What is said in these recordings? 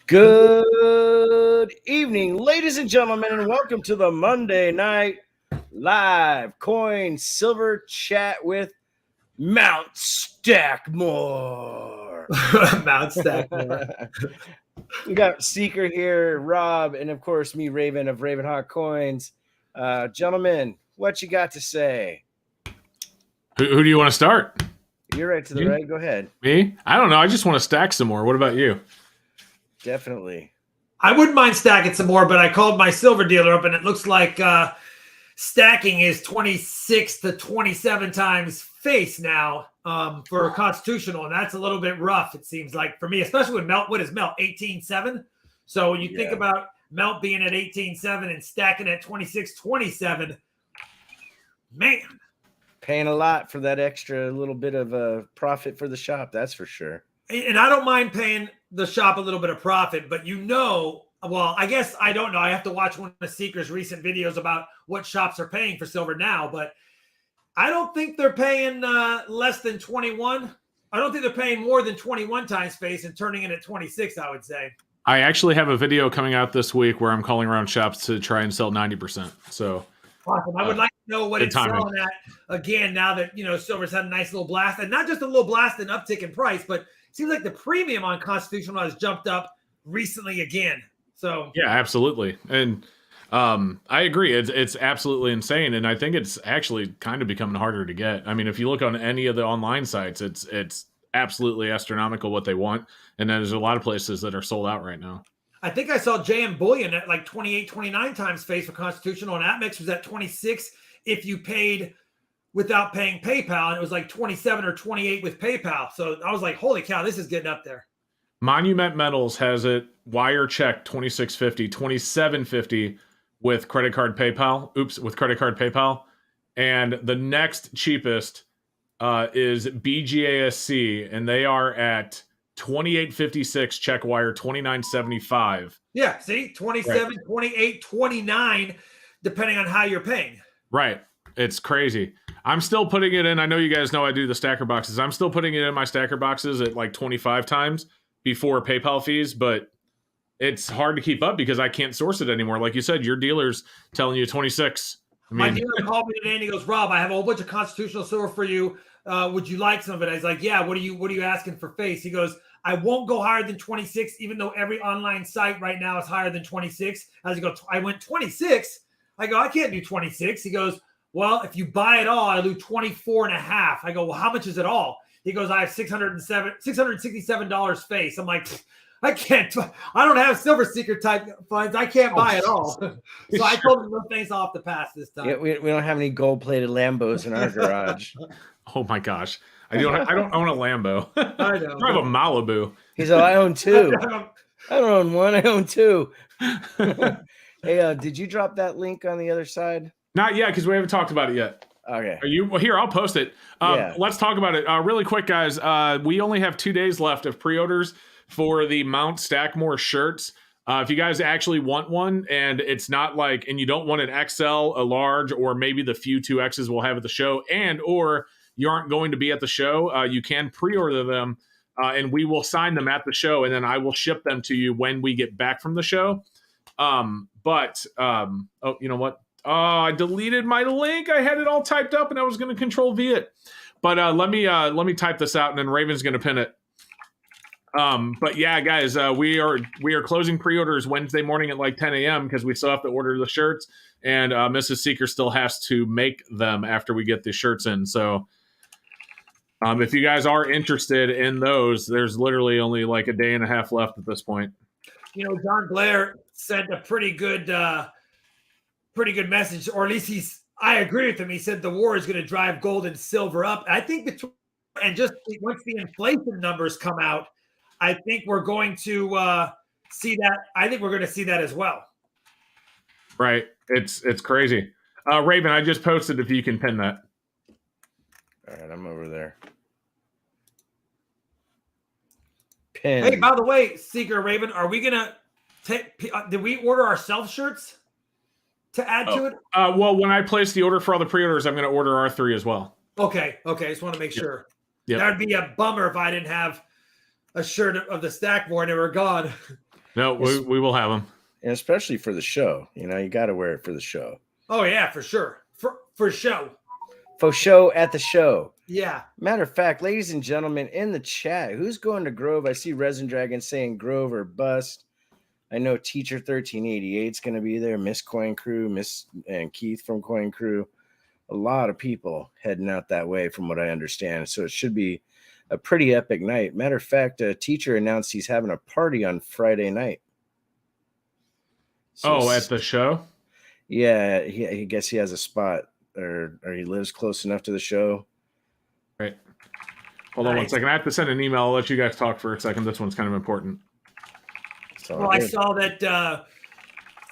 Good evening, ladies and gentlemen, and welcome to the Monday Night Live Coin Silver Chat with Mount Stackmore. Mount Stackmore. We got Seeker here, Rob, and of course me, Raven of Ravenhawk Coins. Gentlemen, what you got to say? Who do you want to start? You're right to the right. Go ahead. Me? I don't know. I just want to stack some more. What about you? Definitely. I wouldn't mind stacking some more, but I called my silver dealer up, and it looks like stacking is 26 to 27 times face now for a constitutional, and that's a little bit rough, it seems like, for me, especially with Melt. What is Melt? 18.7? So when you think about Melt being at 18.7 and stacking at 26.27, man. Paying a lot for that extra little bit of a profit for the shop, that's for sure. And I don't mind paying the shop a little bit of profit, but well, I guess I don't know. I have to watch one of the Seeker's recent videos about what shops are paying for silver now, but I don't think they're paying less than 21. I don't think they're paying more than 21 times face and turning in at 26, I would say. I actually have a video coming out this week where I'm calling around shops to try and sell 90%. So awesome. I would like to know what it's selling at again now that, silver's had a nice little blast, and not just a little blast and uptick in price, but it seems like the premium on constitutional has jumped up recently again. So yeah, absolutely. And I agree. It's absolutely insane. And I think it's actually kind of becoming harder to get. I mean, if you look on any of the online sites, it's absolutely astronomical what they want. And then there's a lot of places that are sold out right now. I think I saw JM Bullion at like 28, 29 times face for constitutional, and Atmix was at 26 if you paid without paying PayPal, and it was like 27 or 28 with PayPal. So I was like, holy cow, this is getting up there. Monument Metals has it wire check 26.50, 27.50 with credit card PayPal. With credit card PayPal. And the next cheapest is BGASC, and they are at 28.56 check wire, 29.75. Yeah, see, 27, right. 28, 29, depending on how you're paying. Right. It's crazy. I'm still putting it in. I know you guys know I do the stacker boxes. I'm still putting it in my stacker boxes at like 25 times before PayPal fees, but it's hard to keep up because I can't source it anymore. Like you said, your dealer's telling you 26. My dealer called me today and he goes, Rob, I have a whole bunch of constitutional silver for you. Would you like some of it? I was like, yeah, what are you asking for face? He goes, I won't go higher than 26, even though every online site right now is higher than 26. I went 26. I go, I can't do 26. He goes, well, if you buy it all, I do 24.5. I go, well, how much is it all? He goes, I have $667 face. I'm like, I can't. I don't have Silver Seeker type funds. I can't buy it all. So I told him no thanks, I'll have to pass this time. Yeah, we don't have any gold-plated Lambos in our garage. Oh my gosh. I don't own a Lambo. I know. I have a Malibu. He's like, I own two. I don't own one. I own two. Hey, did you drop that link on the other side? Not yet, because we haven't talked about it yet. Okay. Well, here, I'll post it. Let's talk about it really quick, guys. We only have 2 days left of pre-orders for the Mount Stackmore shirts. If you guys actually want one, and it's not like, and you don't want an XL, a large, or maybe the few 2Xs we'll have at the show, or you aren't going to be at the show, you can pre-order them, and we will sign them at the show, and then I will ship them to you when we get back from the show. You know what? Oh, I deleted my link. I had it all typed up, and I was going to Control-V it. But let me type this out, and then Raven's going to pin it. But yeah, guys, we are closing pre-orders Wednesday morning at like 10 a.m. because we still have to order the shirts, and Mrs. Seeker still has to make them after we get the shirts in. So if you guys are interested in those, there's literally only like a day and a half left at this point. John Blair sent a pretty good message, or at least I agree with him. He said the war is going to drive gold and silver up. I think once the inflation numbers come out, I think we're going to see that. I think we're going to see that as well. Right. It's crazy. Raven, I just posted if you can pin that. All right, I'm over there. Pin. Hey, by the way, Seeker, Raven, are we going to did we order ourselves shirts to add to it? Well, when I place the order for all the pre-orders, I'm going to order R3 as well. Okay. Just want to make sure. Yep. That would be a bummer if I didn't have a shirt of the Stackmore and they were gone. No, we will have them. And especially for the show. You know, you got to wear it for the show. Oh, yeah, for sure. For show. For show at the show. Yeah. Matter of fact, ladies and gentlemen, in the chat, who's going to Grove? I see Resin Dragon saying Grove or bust. I know Teacher 1388 is going to be there. Miss Coin Crew, Miss and Keith from Coin Crew. A lot of people heading out that way from what I understand. So it should be a pretty epic night. Matter of fact, Teacher announced he's having a party on Friday night. So at the show? Yeah, he guess he has a spot or he lives close enough to the show. Right. Hold on 1 second. I have to send an email. I'll let you guys talk for a second. This one's kind of important. Well, I saw that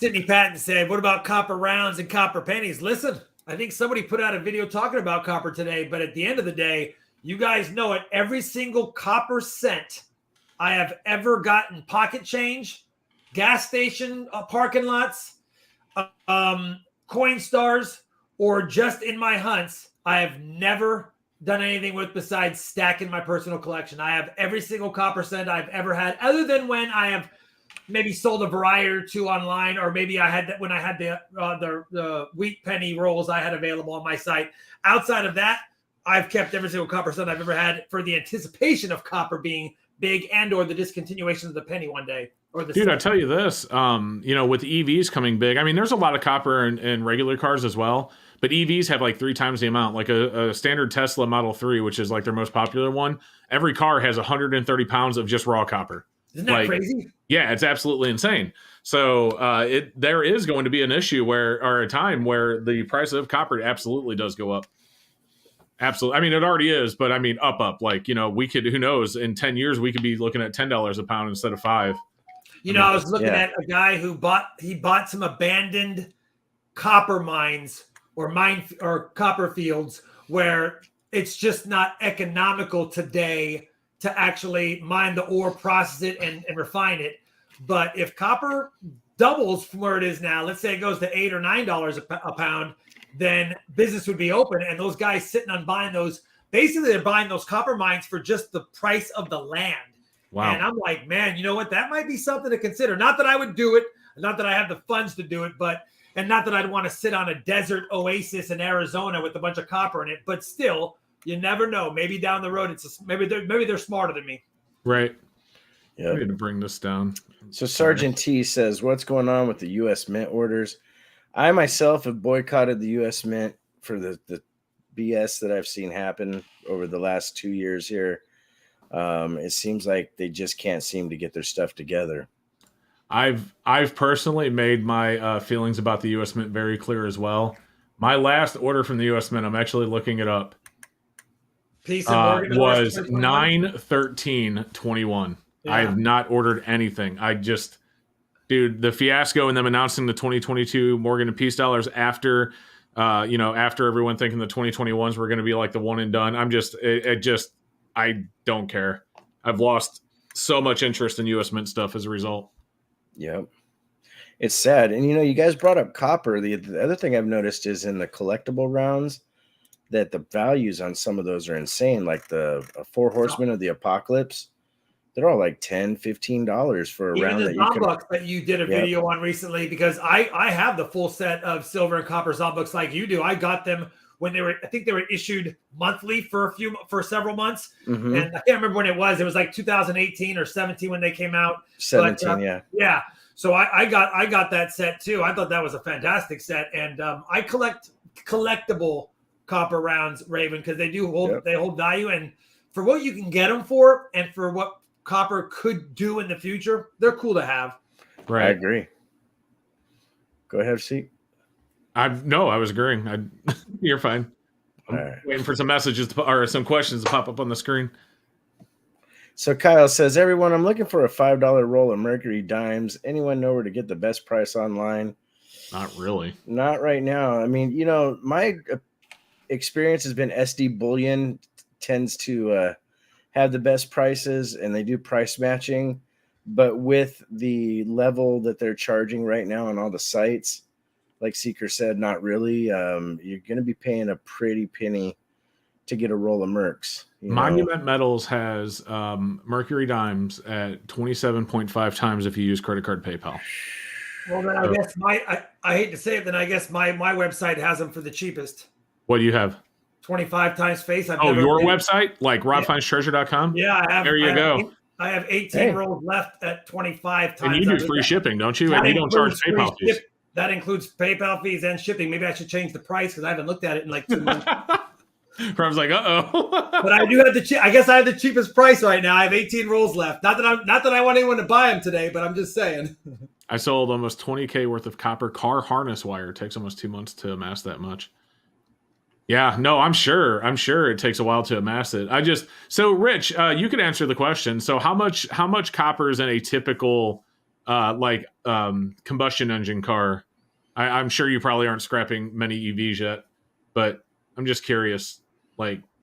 Sidney Patton said, what about copper rounds and copper pennies? Listen, I think somebody put out a video talking about copper today, but at the end of the day, you guys know it. Every single copper cent I have ever gotten pocket change, gas station parking lots, coin stars, or just in my hunts, I have never done anything with besides stacking my personal collection. I have every single copper cent I've ever had, other than when I have maybe sold a variety or two online, or maybe I had that when I had the wheat penny rolls I had available on my site. Outside of that, I've kept every single copper cent I've ever had for the anticipation of copper being big and or the discontinuation of the penny one day. Or the Dude, I tell you this, with EVs coming big, I mean, there's a lot of copper in regular cars as well, but EVs have like 3 times the amount. Like a standard Tesla Model 3, which is like their most popular one, every car has 130 pounds of just raw copper. Isn't that crazy? Yeah, it's absolutely insane. So there is going to be an issue or a time where the price of copper absolutely does go up. Absolutely. I mean, it already is, but I mean, up. Like, we could, who knows, in 10 years, we could be looking at $10 a pound instead of $5. I was looking at a guy who bought some abandoned copper mines or copper fields where it's just not economical today to actually mine the ore, process it, and refine it. But if copper doubles from where it is now, let's say it goes to $8 or $9 a pound, then business would be open. And those guys sitting on buying those, basically they're buying those copper mines for just the price of the land. Wow. And I'm like, man, you know what? That might be something to consider. Not that I would do it, not that I have the funds to do it, and not that I'd want to sit on a desert oasis in Arizona with a bunch of copper in it, but still, you never know. Maybe down the road, maybe they're smarter than me. Right. Yeah. I need to bring this down. So Sergeant T says, what's going on with the U.S. Mint orders? I myself have boycotted the U.S. Mint for the BS that I've seen happen over the last 2 years here. It seems like they just can't seem to get their stuff together. I've personally made my feelings about the U.S. Mint very clear as well. My last order from the U.S. Mint, I'm actually looking it up, was 9/13/21. Yeah. I have not ordered anything. The fiasco and them announcing the 2022 Morgan and Peace dollars after everyone thinking the 2021s were going to be like the one and done. I don't care. I've lost so much interest in U.S. Mint stuff as a result. Yep. It's sad. And, you guys brought up copper. The other thing I've noticed is in the collectible rounds that the values on some of those are insane. Like the 4 Horsemen of the Apocalypse, they're all like $10, $15 for a round. Even the Zombooks that you did a video on recently, because I have the full set of silver and copper Zombooks like you do. I got them when I think they were issued monthly for several months. Mm-hmm. And I can't remember when it was. It was like 2018 or 17 when they came out. 17, yeah. Yeah. So I got that set too. I thought that was a fantastic set. And I collect collectible copper rounds, Raven, because they hold value. And for what you can get them for and for what copper could do in the future, they're cool to have. Right. I agree. Go ahead, see. I was agreeing. You're fine. I'm waiting for some messages or some questions to pop up on the screen. So Kyle says, everyone, I'm looking for a $5 roll of Mercury dimes. Anyone know where to get the best price online? Not really. Not right now. I mean, my experience has been SD Bullion tends to have the best prices, and they do price matching. But with the level that they're charging right now on all the sites, like Seeker said, not really. You're going to be paying a pretty penny to get a roll of Mercs. Monument Metals has Mercury dimes at 27.5 times if you use credit card PayPal. Well, then I guess I hate to say it, then I guess my website has them for the cheapest. What do you have? 25 times face. Your website? Like robfindstreasure.com? Yeah, I have. There you go. I have 18 rolls left at 25 times. And you do free shipping, don't you? And you don't charge PayPal fees. That includes PayPal fees and shipping. Maybe I should change the price because I haven't looked at it in like 2 months. Rob's like, But I do have I guess I have the cheapest price right now. I have 18 rolls left. Not that I want anyone to buy them today, but I'm just saying. I sold almost 20K worth of copper car harness wire. It takes almost 2 months to amass that much. Yeah, no, I'm sure it takes a while to amass it. So Rich, you could answer the question. So how much copper is in a typical combustion engine car? I'm sure you probably aren't scrapping many EVs yet, but I'm just curious,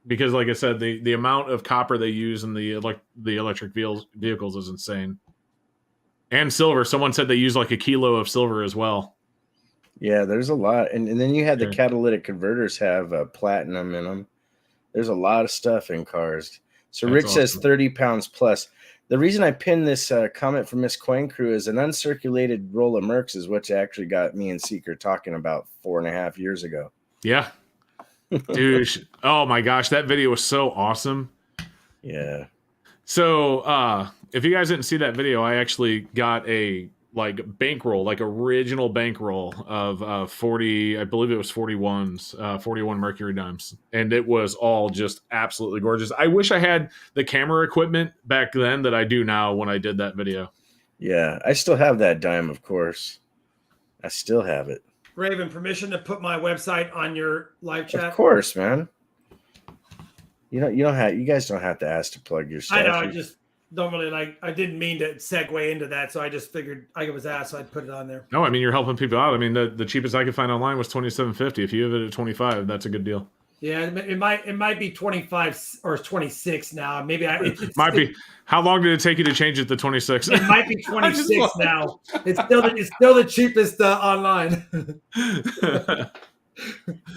because like I said, the amount of copper they use in the electric vehicles is insane. And silver. Someone said they use like a kilo of silver as well. Yeah, there's a lot. And then you had the catalytic converters have platinum in them. There's a lot of stuff in cars. So Rich says 30 pounds plus. The reason I pinned this comment from Miss Coin Crew is an uncirculated roll of Mercs is what actually got me and Seeker talking about 4.5 years ago. Yeah. Dude, oh my gosh, that video was so awesome. Yeah. So if you guys didn't see that video, I actually got a bankroll, original bankroll of 40, I believe it was 41 Mercury dimes. And it was all just absolutely gorgeous. I wish I had the camera equipment back then that I do now when I did that video. Yeah, I still have that dime, of course. I still have it. Raven, permission to put my website on your live chat? Of course, man. You guys don't have to ask to plug your stuff. I know, I just don't really I didn't mean to segue into that, so I just figured I was asked, so I'd put it on there. No, I mean, you're helping people out. I mean, the cheapest I could find online was $27.50. If you have it at 25, that's a good deal. Yeah, it might be 25 or 26 now. Maybe it might be. How long did it take you to change it to 26? It might be 26 now. It's still the cheapest online.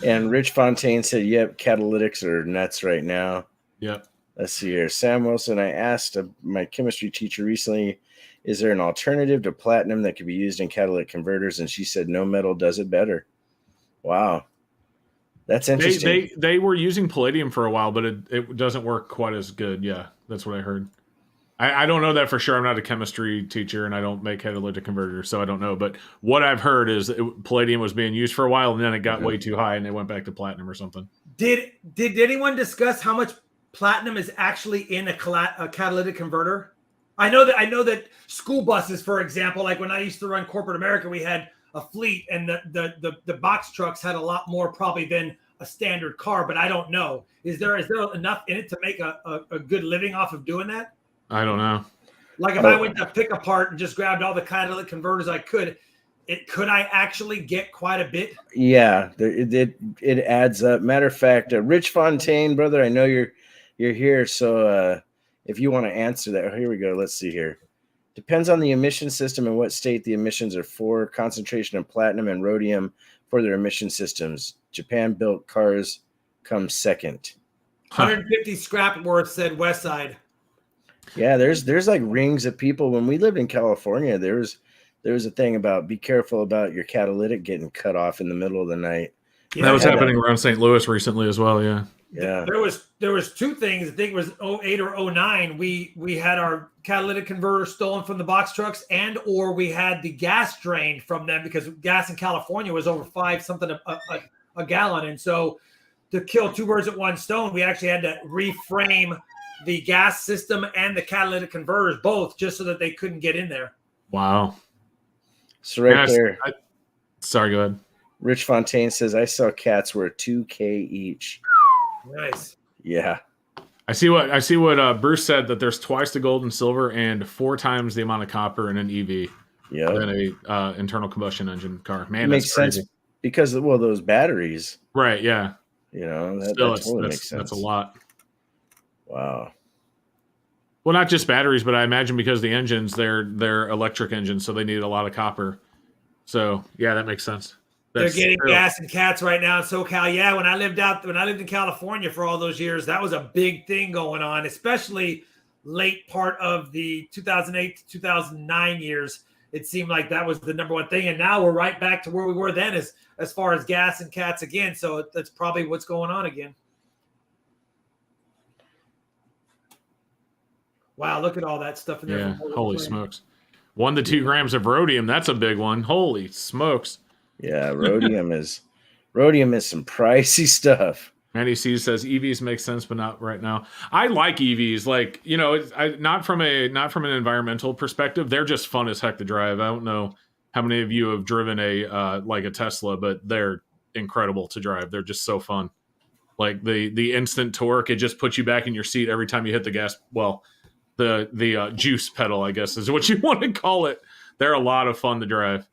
And Rich Fontaine said, "Yep, catalytics are nuts right now." Yep. Let's see here. Sam Wilson, I asked my chemistry teacher recently, is there an alternative to platinum that could be used in catalytic converters? And she said, no metal does it better. Wow. That's interesting. They were using palladium for a while, but it doesn't work quite as good. Yeah, that's what I heard. I don't know that for sure. I'm not a chemistry teacher, and I don't make catalytic converters, so I don't know. But what I've heard is palladium was being used for a while, and then it got way too high, and they went back to platinum or something. Did anyone discuss how much platinum is actually in a catalytic converter? I know that school buses, for example, like when I used to run corporate America, we had a fleet, and the box trucks had a lot more probably than a standard car, but I don't know. Is there enough in it to make a good living off of doing that? I don't know. Like if I went to pick apart and just grabbed all the catalytic converters I could I actually get quite a bit? Yeah, it adds up. Matter of fact, Rich Fontaine, brother, I know you're here, so if you want to answer that, here we go. Let's see here. Depends on the emission system and what state the emissions are for. Concentration of platinum and rhodium for their emission systems. Japan-built cars come second. 150 scrap worth, said Westside. Yeah, there's like rings of people. When we lived in California, there was a thing about be careful about your catalytic getting cut off in the middle of the night. Yeah, that was happening around St. Louis recently as well. Yeah. Yeah. There was two things. I think it was 08 or 09. We had our catalytic converter stolen from the box trucks, or we had the gas drained from them because gas in California was over $5 a gallon. And so to kill two birds with one stone, we actually had to reframe the gas system and the catalytic converters both just so that they couldn't get in there. Wow. So there. Sorry, go ahead. Rich Fontaine says, I saw cats worth $2K each. Nice. Yeah. I see what Bruce said, that there's twice the gold and silver and 4 times the amount of copper in an EV than a internal combustion engine car. Man, it makes sense because those batteries. Right, yeah. That totally makes sense. That's a lot. Wow. Well, not just batteries, but I imagine because the engines, they're electric engines, so they need a lot of copper. So, yeah, that makes sense. They're getting gas and cats right now in SoCal. Yeah, when I lived in California for all those years, that was a big thing going on, especially late part of the 2008 to 2009 years. It seemed like that was the number one thing, and now we're right back to where we were then as far as gas and cats again. So that's probably what's going on again. Wow, look at all that stuff in there. Yeah, holy smokes. 1 to 2 grams of rhodium. That's a big one. Holy smokes. Yeah, rhodium is some pricey stuff. Andy C says EVs make sense, but not right now. I like EVs, like, you know, not from an environmental perspective. They're just fun as heck to drive. I don't know how many of you have driven a Tesla, but they're incredible to drive. They're just so fun. Like the instant torque, it just puts you back in your seat every time you hit the gas. Well, the juice pedal, I guess, is what you want to call it. They're a lot of fun to drive.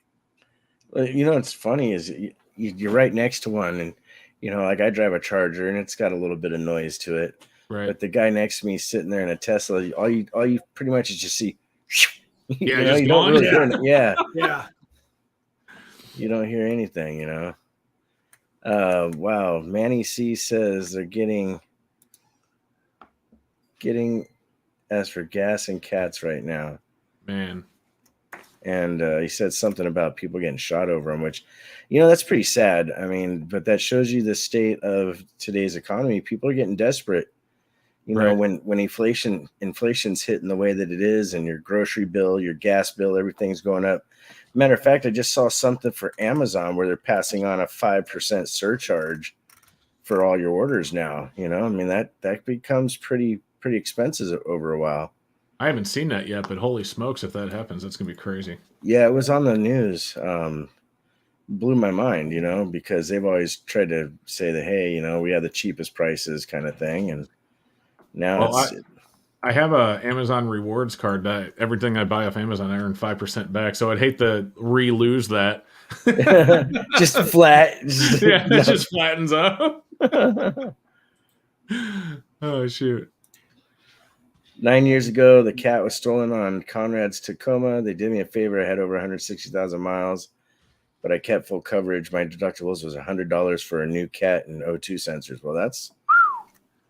You know, what's funny is you're right next to one, and you know, like I drive a Charger, and it's got a little bit of noise to it. Right. But the guy next to me sitting there in a Tesla, all you pretty much is just see. Yeah, you know, just you don't really gone. hear yeah. Yeah. You don't hear anything, you know. Wow. Manny C says they're getting as for gas and cats right now. Man. And he said something about people getting shot over them, which, you know, that's pretty sad. I mean, but that shows you the state of today's economy. People are getting desperate. You know, Right. when inflation's hitting the way that it is, and your grocery bill, your gas bill, everything's going up. Matter of fact, I just saw something for Amazon where they're passing on a 5% surcharge for all your orders now. You know, I mean, that becomes pretty expensive over a while. I haven't seen that yet, but holy smokes, if that happens, that's going to be crazy. Yeah, it was on the news. Blew my mind, you know, because they've always tried to say that, hey, you know, we have the cheapest prices kind of thing. And now I have a Amazon rewards card that everything I buy off Amazon, I earn 5% back. So I'd hate to lose that. just flat. Yeah, it just flattens up. Oh, shoot. 9 years ago, the cat was stolen on Conrad's Tacoma. They did me a favor. I had over 160,000 miles, but I kept full coverage. My deductibles was $100 for a new cat and O2 sensors. Well, that's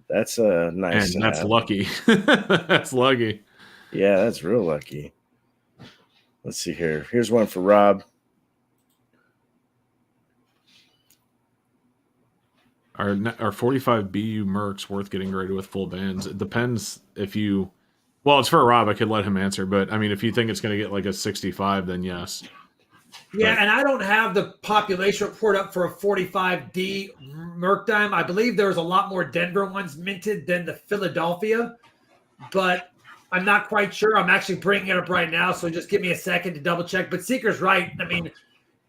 nice. And that's lucky. That's lucky. Yeah, that's real lucky. Let's see here. Here's one for Rob. Are 45 BU Mercs worth getting graded with full bands? It depends if you... Well, it's for Rob. I could let him answer. But, I mean, if you think it's going to get like a 65, then yes. Yeah, and I don't have the population report up for a 45D Merc dime. I believe there was a lot more Denver ones minted than the Philadelphia. But I'm not quite sure. I'm actually bringing it up right now, so just give me a second to double check. But Seeker's right. I mean,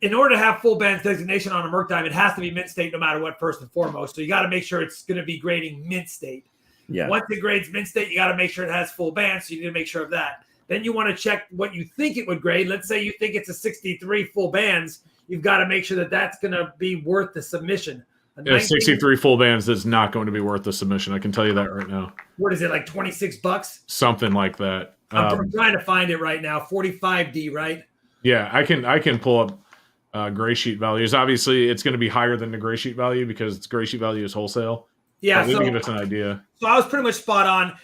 in order to have full bands designation on a Merc dime, it has to be mint state no matter what, first and foremost. So you got to make sure it's going to be grading mint state. Yeah. Once it grades mint state, you got to make sure it has full bands. So you need to make sure of that. Then you want to check what you think it would grade. Let's say you think it's a 63 full bands. You've got to make sure that that's going to be worth the submission. 63 full bands is not going to be worth the submission. I can tell you that right now. What is it, like $26? Something like that. I'm trying to find it right now. 45D, right? Yeah, I can pull up gray sheet values. Obviously, it's going to be higher than the gray sheet value because its gray sheet value is wholesale. Yeah, so give us an idea. So I was pretty much spot on.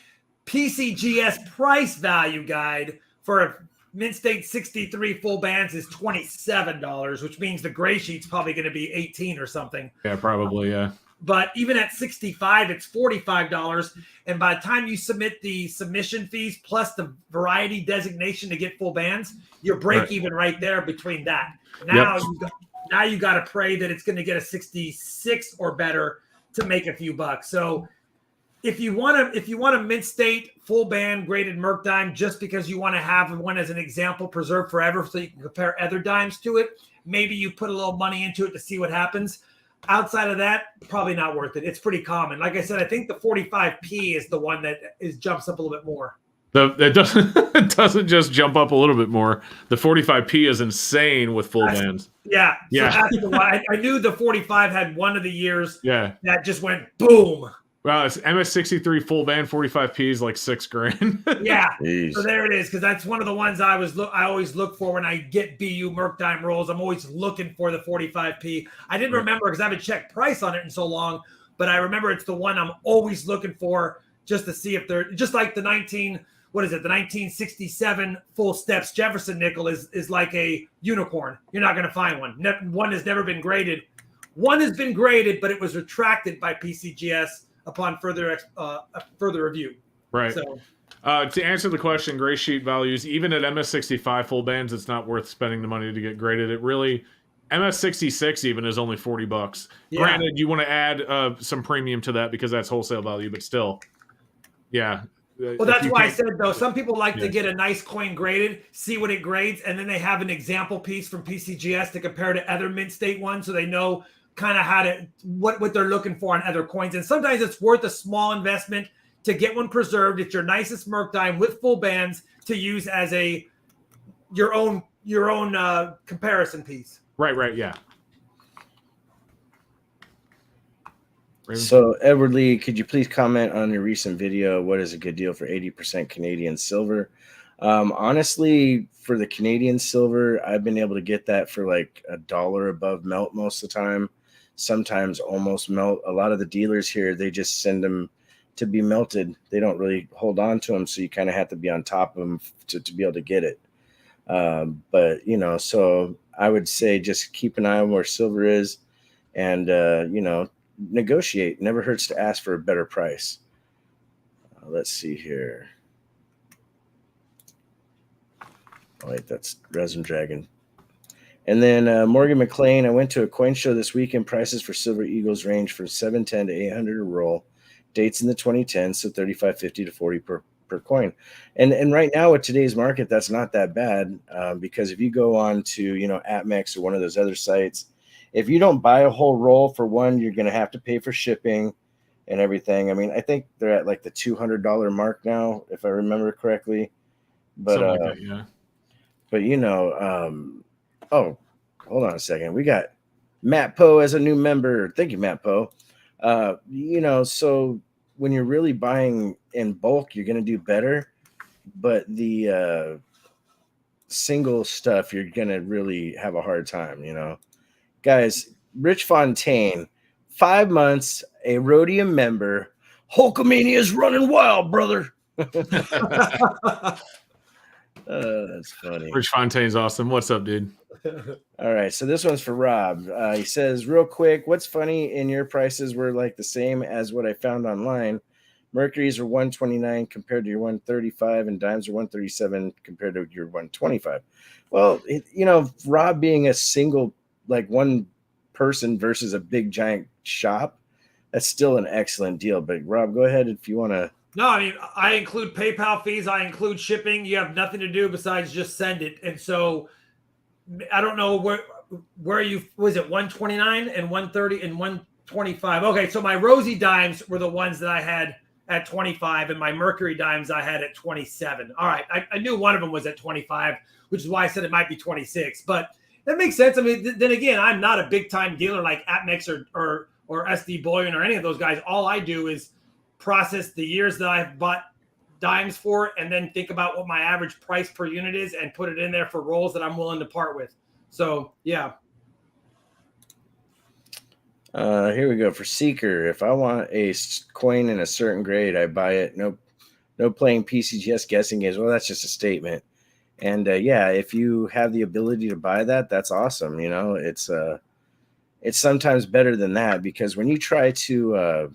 PCGS price value guide for a mint state 63 full bands is $27, which means the gray sheet's probably going to be 18 or something. Yeah, probably, yeah. But even at 65, it's $45. And by the time you submit the submission fees plus the variety designation to get full bands, you're break even right there between that. Now, you got to pray that it's going to get a 66 or better to make a few bucks. So if you want to mint state full band graded Merc dime just because you want to have one as an example preserved forever so you can compare other dimes to it, maybe you put a little money into it to see what happens. Outside of that, probably not worth it. It's pretty common. Like I said, I think the 45P is the one that jumps up a little bit more. It doesn't just jump up a little bit more. The 45P is insane with full bands. Yeah. Yeah. So that's the one. I knew the 45 had one of the years that just went boom. Well, it's MS63 full band 45p is like $6,000. Yeah. Jeez. So there it is, because that's one of the ones I always look for when I get BU Merc Dime rolls. I'm always looking for the 45p. I didn't remember because I haven't checked price on it in so long, but I remember it's the one I'm always looking for just to see if they're just like the 1967 full steps Jefferson nickel is like a unicorn. You're not going to find one. One has never been graded. One has been graded, but it was retracted by PCGS upon further review. Right. So, to answer the question, gray sheet values, even at MS65 full bands, it's not worth spending the money to get graded. It really, MS66 even is only $40. Yeah. Granted, you want to add some premium to that because that's wholesale value, but still, yeah. Well, that's why I said, though, some people like to get a nice coin graded, see what it grades, and then they have an example piece from PCGS to compare to other mint state ones so they know kind of how to what they're looking for on other coins. And sometimes it's worth a small investment to get one preserved. It's your nicest Merc Dime with full bands to use as your own comparison piece. Right, yeah. So, Edward Lee, could you please comment on your recent video? What is a good deal for 80% Canadian silver? Honestly, for the Canadian silver, I've been able to get that for like $1 above melt most of the time. Sometimes almost melt. A lot of the dealers here, they just send them to be melted. They don't really hold on to them, so you kind of have to be on top of them to be able to get it. But, so I would say just keep an eye on where silver is and, negotiate. Never hurts to ask for a better price. Let's see here. Oh, wait, that's Resin Dragon. And then Morgan McLean, I went to a coin show this weekend. Prices for Silver Eagles range from $710 to $800 a roll. Dates in the 2010s, so $35.50 to $40 per coin. And right now with today's market, that's not that bad because if you go on to, APMEX or one of those other sites, if you don't buy a whole roll for one, you're going to have to pay for shipping and everything. I mean, I think they're at like the $200 mark now, if I remember correctly. But like that, yeah. But oh, hold on a second. We got Matt Poe as a new member. Thank you, Matt Poe. So when you're really buying in bulk, you're going to do better. But the single stuff, you're going to really have a hard time, Guys, Rich Fontaine, 5 months, a Rhodium member. Hulkamania's running wild, brother. That's funny. Rich Fontaine's awesome. What's up, dude? All right, so this one's for Rob. He says, real quick, what's funny in your prices were like the same as what I found online. Mercuries are 129 compared to your 135, and dimes are 137 compared to your 125. Well, Rob being a single, like one person versus a big giant shop, that's still an excellent deal. But Rob, go ahead if you want to. No, I mean, I include PayPal fees. I include shipping. You have nothing to do besides just send it. And so I don't know where you was it 129 and 130 and 125. Okay, so my Rosie dimes were the ones that I had at 25, and my Mercury dimes I had at 27. All right, I knew one of them was at 25, which is why I said it might be 26. But that makes sense. I mean, then again, I'm not a big time dealer like APMEX or SD Bullion or any of those guys. All I do is process the years that I've bought dimes for, and then think about what my average price per unit is and put it in there for rolls that I'm willing to part with. So, yeah. Here we go for Seeker. If I want a coin in a certain grade, I buy it. No playing PCGS guessing games. Well, that's just a statement. And if you have the ability to buy that, that's awesome. It's sometimes better than that, because when you try to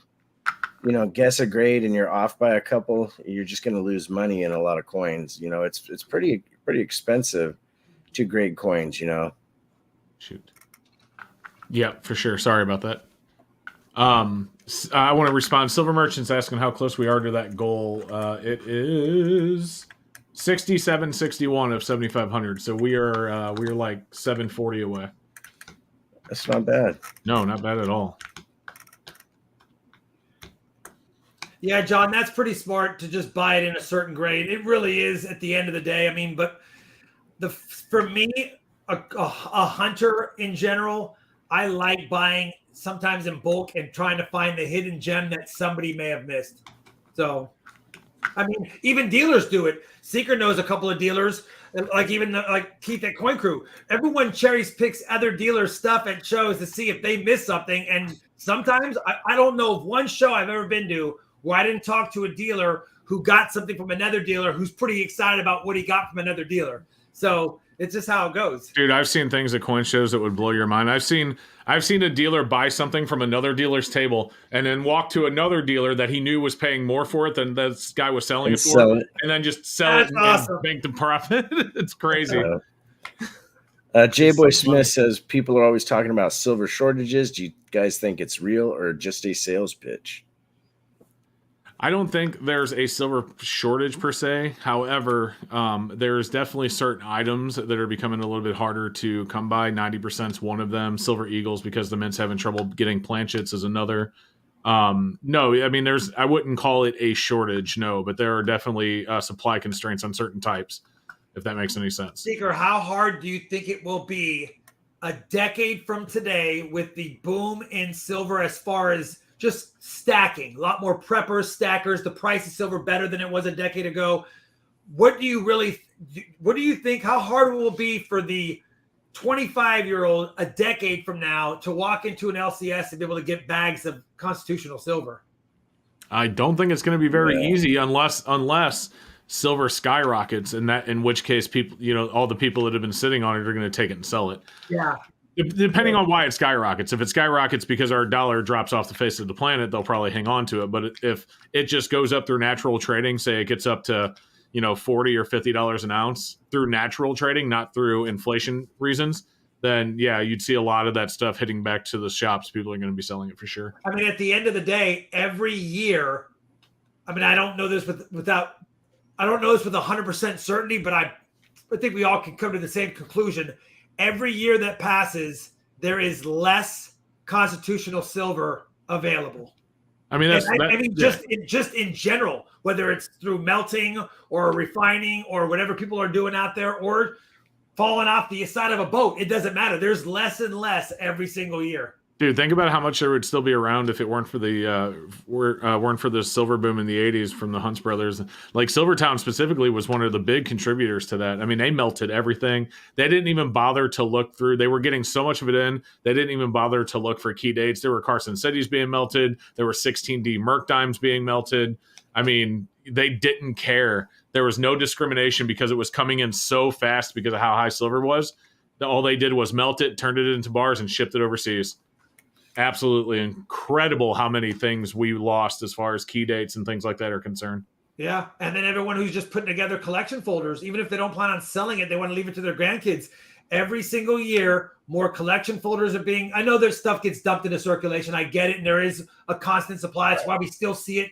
guess a grade and you're off by a couple, you're just going to lose money in a lot of coins. It's pretty expensive to grade coins. Shoot. Yeah, for sure. Sorry about that. I want to respond. Silver Merchant's asking how close we are to that goal. It is 6761 of 7,500. So we're like 740 away. That's not bad. No, not bad at all. Yeah, John, that's pretty smart to just buy it in a certain grade. It really is at the end of the day. I mean, but for me, a hunter in general, I like buying sometimes in bulk and trying to find the hidden gem that somebody may have missed. So, I mean, even dealers do it. Seeker knows a couple of dealers, like even like Keith at Coin Crew. Everyone cherries picks other dealers' stuff at shows to see if they miss something. And sometimes I don't know of one show I've ever been to where I didn't talk to a dealer who got something from another dealer who's pretty excited about what he got from another dealer. So it's just how it goes. Dude, I've seen things at coin shows that would blow your mind. I've seen a dealer buy something from another dealer's table and then walk to another dealer that he knew was paying more for it than this guy was selling it for, and then just sell it and make the profit. It's crazy. J-Boy Smith says people are always talking about silver shortages. Do you guys think it's real or just a sales pitch? I don't think there's a silver shortage per se. However, there's definitely certain items that are becoming a little bit harder to come by. 90% is one of them. Silver Eagles, because the mint's having trouble getting planchets, is another. No, I mean, I wouldn't call it a shortage, no, but there are definitely supply constraints on certain types, if that makes any sense. Seeker, how hard do you think it will be a decade from today with the boom in silver as far as just stacking? A lot more preppers, stackers, the price of silver better than it was a decade ago. What do you think, how hard it will be for the 25-year-old a decade from now to walk into an LCS and be able to get bags of constitutional silver? I don't think it's going to be very easy unless silver skyrockets, and in which case people, all the people that have been sitting on it are going to take it and sell it. Yeah. Depending on why it skyrockets. If it skyrockets because our dollar drops off the face of the planet, they'll probably hang on to it. But if it just goes up through natural trading, say it gets up to, $40 or $50 an ounce through natural trading, not through inflation reasons, then you'd see a lot of that stuff hitting back to the shops. People are going to be selling it for sure. I mean, at the end of the day, every year, I mean, I don't know this with 100% certainty, but I think we all can come to the same conclusion. Every year that passes, there is less constitutional silver available. I mean, just in general, whether it's through melting or refining or whatever people are doing out there, or falling off the side of a boat, it doesn't matter. There's less and less every single year. Dude, think about how much there would still be around if it weren't for the silver boom in the 80s from the Hunts brothers. Like Silvertown specifically was one of the big contributors to that. I mean, they melted everything. They didn't even bother to look through. They were getting so much of it in. They didn't even bother to look for key dates. There were Carson Cities being melted. There were 16D Merc Dimes being melted. I mean, they didn't care. There was no discrimination because it was coming in so fast because of how high silver was. All they did was melt it, turned it into bars, and shipped it overseas. Absolutely incredible how many things we lost as far as key dates and things like that are concerned. Yeah. And then everyone who's just putting together collection folders, even if they don't plan on selling it, they want to leave it to their grandkids. Every single year, more collection folders are I know their stuff gets dumped into circulation. I get it. And there is a constant supply. That's why we still see it,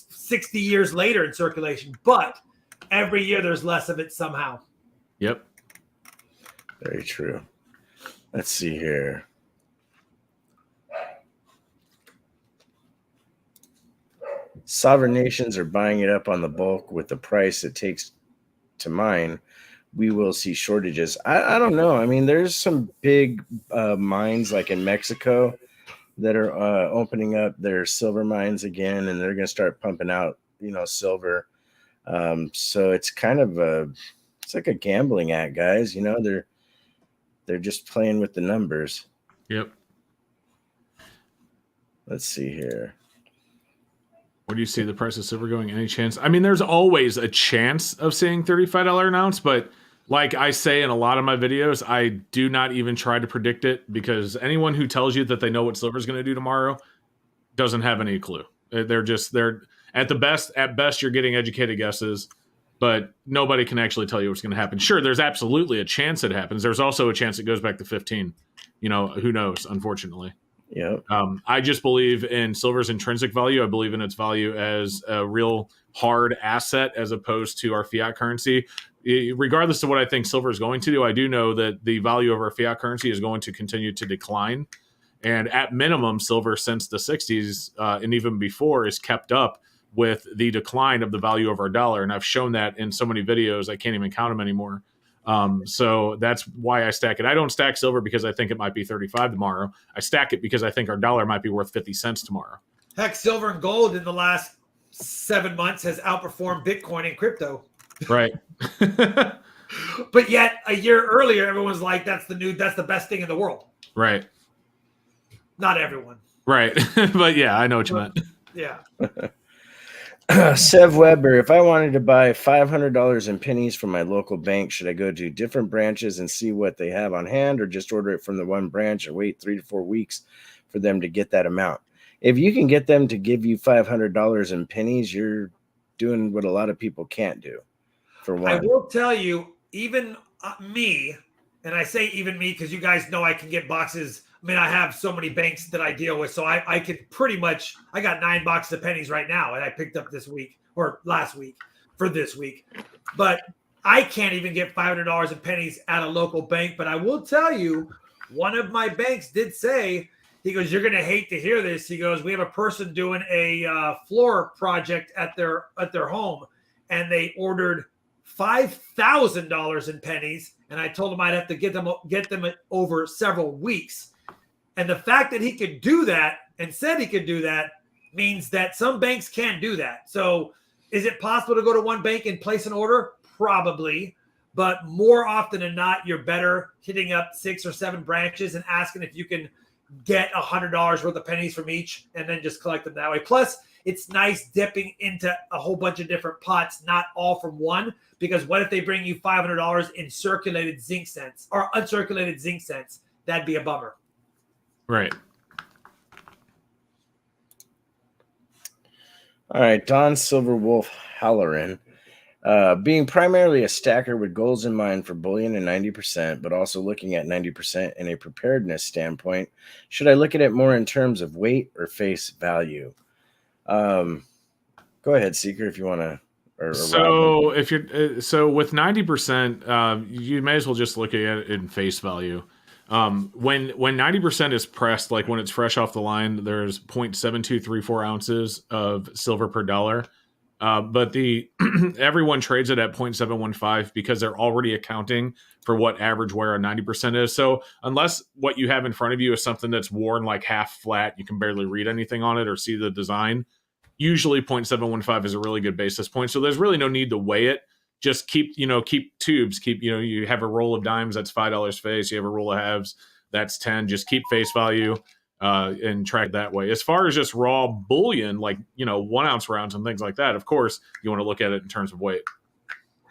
60 years later in circulation. But every year there's less of it somehow. Yep. Very true. Let's see here. Sovereign nations are buying it up on the bulk with the price it takes to mine. We will see shortages. I don't know. I mean, there's some big mines like in Mexico that are opening up their silver mines again, and they're going to start pumping out, silver. So it's kind of it's like a gambling act, guys. They're just playing with the numbers. Yep. Let's see here. Where do you see the price of silver going? Any chance? I mean, there's always a chance of seeing $35 an ounce, but like I say in a lot of my videos, I do not even try to predict it, because anyone who tells you that they know what silver is going to do tomorrow doesn't have any clue. They're at best, you're getting educated guesses, but nobody can actually tell you what's going to happen. Sure, there's absolutely a chance it happens. There's also a chance it goes back to 15. Who knows, unfortunately. Yeah. I just believe in silver's intrinsic value. I believe in its value as a real hard asset as opposed to our fiat currency. Regardless of what I think silver is going to do, I do know that the value of our fiat currency is going to continue to decline. And at minimum, silver since the 60s and even before is kept up with the decline of the value of our dollar. And I've shown that in so many videos, I can't even count them anymore. So that's why I stack it. I don't stack silver because I think it might be 35 tomorrow. I stack it because I think our dollar might be worth 50 cents tomorrow. Heck, silver and gold in the last 7 months has outperformed Bitcoin and crypto. Right. But yet a year earlier, everyone's like, that's the best thing in the world. Right. Not everyone. Right. But yeah, I know what you meant. Yeah. Sev Weber, if I wanted to buy $500 in pennies from my local bank, should I go to different branches and see what they have on hand, or just order it from the one branch and wait 3 to 4 weeks for them to get that amount? If you can get them to give you $500 in pennies, you're doing what a lot of people can't do. For one, I will tell you, even me, and I say even me because you guys know I can get boxes. I mean, I have so many banks that I deal with, so I can pretty much, I got 9 boxes of pennies right now, and I picked up this week or last week for this week. But I can't even get $500 in pennies at a local bank. But I will tell you, one of my banks did say, he goes, you're going to hate to hear this. He goes, we have a person doing a floor project at their home, and they ordered $5,000 in pennies, and I told him I'd have to get them over several weeks. And the fact that he could do that and said he could do that means that some banks can do that. So is it possible to go to one bank and place an order? Probably. But more often than not, you're better hitting up 6 or 7 branches and asking if you can get $100 worth of pennies from each and then just collect them that way. Plus, it's nice dipping into a whole bunch of different pots, not all from one, because what if they bring you $500 in circulated zinc cents or uncirculated zinc cents? That'd be a bummer. Right. All right, Don Silverwolf Halloran. Being primarily a stacker with goals in mind for bullion and 90%, but also looking at 90% in a preparedness standpoint, should I look at it more in terms of weight or face value? Go ahead, Seeker, if you want to. So if you're with 90%, you may as well just look at it in face value. When 90% is pressed, like when it's fresh off the line, there's 0.7234 ounces of silver per dollar. But everyone trades it at 0.715 because they're already accounting for what average wear on 90% is. So unless what you have in front of you is something that's worn like half flat, you can barely read anything on it or see the design. Usually 0.715 is a really good basis point. So there's really no need to weigh it. Just keep tubes. You have a roll of dimes, that's $5 face. You have a roll of halves, that's 10. Just keep face value and track that way. As far as just raw bullion, like 1 ounce rounds and things like that, of course you want to look at it in terms of weight.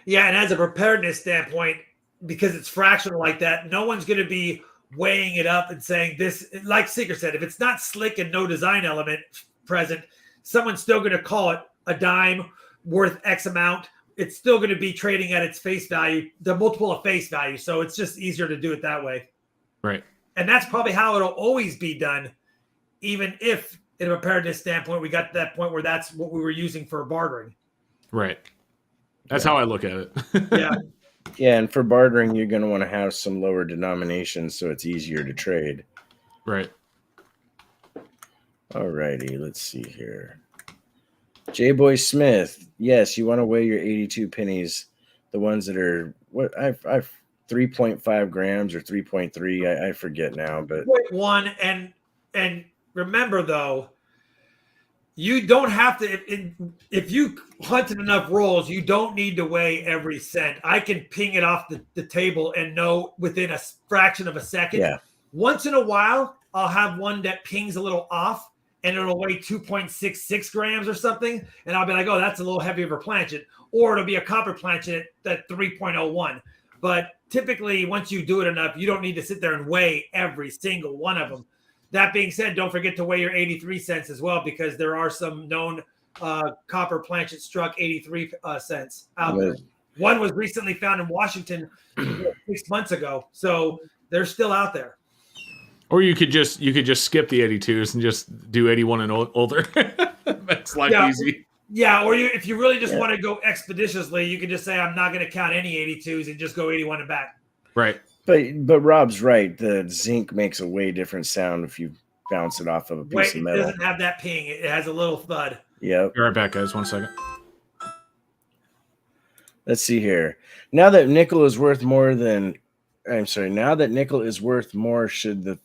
Yeah, and as a preparedness standpoint, because it's fractional like that, no one's going to be weighing it up and saying this. Like Seeker said, if it's not slick and no design element present, someone's still going to call it a dime worth X amount. It's still going to be trading at its face value, the multiple of face value. So it's just easier to do it that way. Right. And that's probably how it'll always be done, even if in a preparedness standpoint, we got to that point where that's what we were using for bartering. Right. That's how I look at it. Yeah. Yeah, and for bartering, you're going to want to have some lower denominations so it's easier to trade. Right. All righty, let's see here. J-Boy Smith, yes, you want to weigh your 82 pennies, the ones that are, what, I've 3.5 grams or 3.3, I forget now, but 0.1, and remember though, you don't have to, if you hunted enough rolls, you don't need to weigh every cent. I can ping it off the table and know within a fraction of a second. Yeah. Once in a while, I'll have one that pings a little off and it'll weigh 2.66 grams or something. And I'll be like, oh, that's a little heavy of a planchet. Or it'll be a copper planchet at 3.01. But typically, once you do it enough, you don't need to sit there and weigh every single one of them. That being said, don't forget to weigh your 83 cents as well, because there are some known copper planchet struck 83 cents out there. One was recently found in Washington 6 months ago. So they're still out there. Or you could just skip the 82s and just do 81 and older. That's easy. Yeah, or if you really just want to go expeditiously, you can just say, I'm not going to count any 82s and just go 81 and back. Right. But Rob's right. The zinc makes a way different sound if you bounce it off of a piece of metal. It doesn't have that ping. It has a little thud. Yep. Be right back, guys. 1 second. Let's see here. Now that nickel is worth more than, I'm sorry. Now that nickel is worth more, should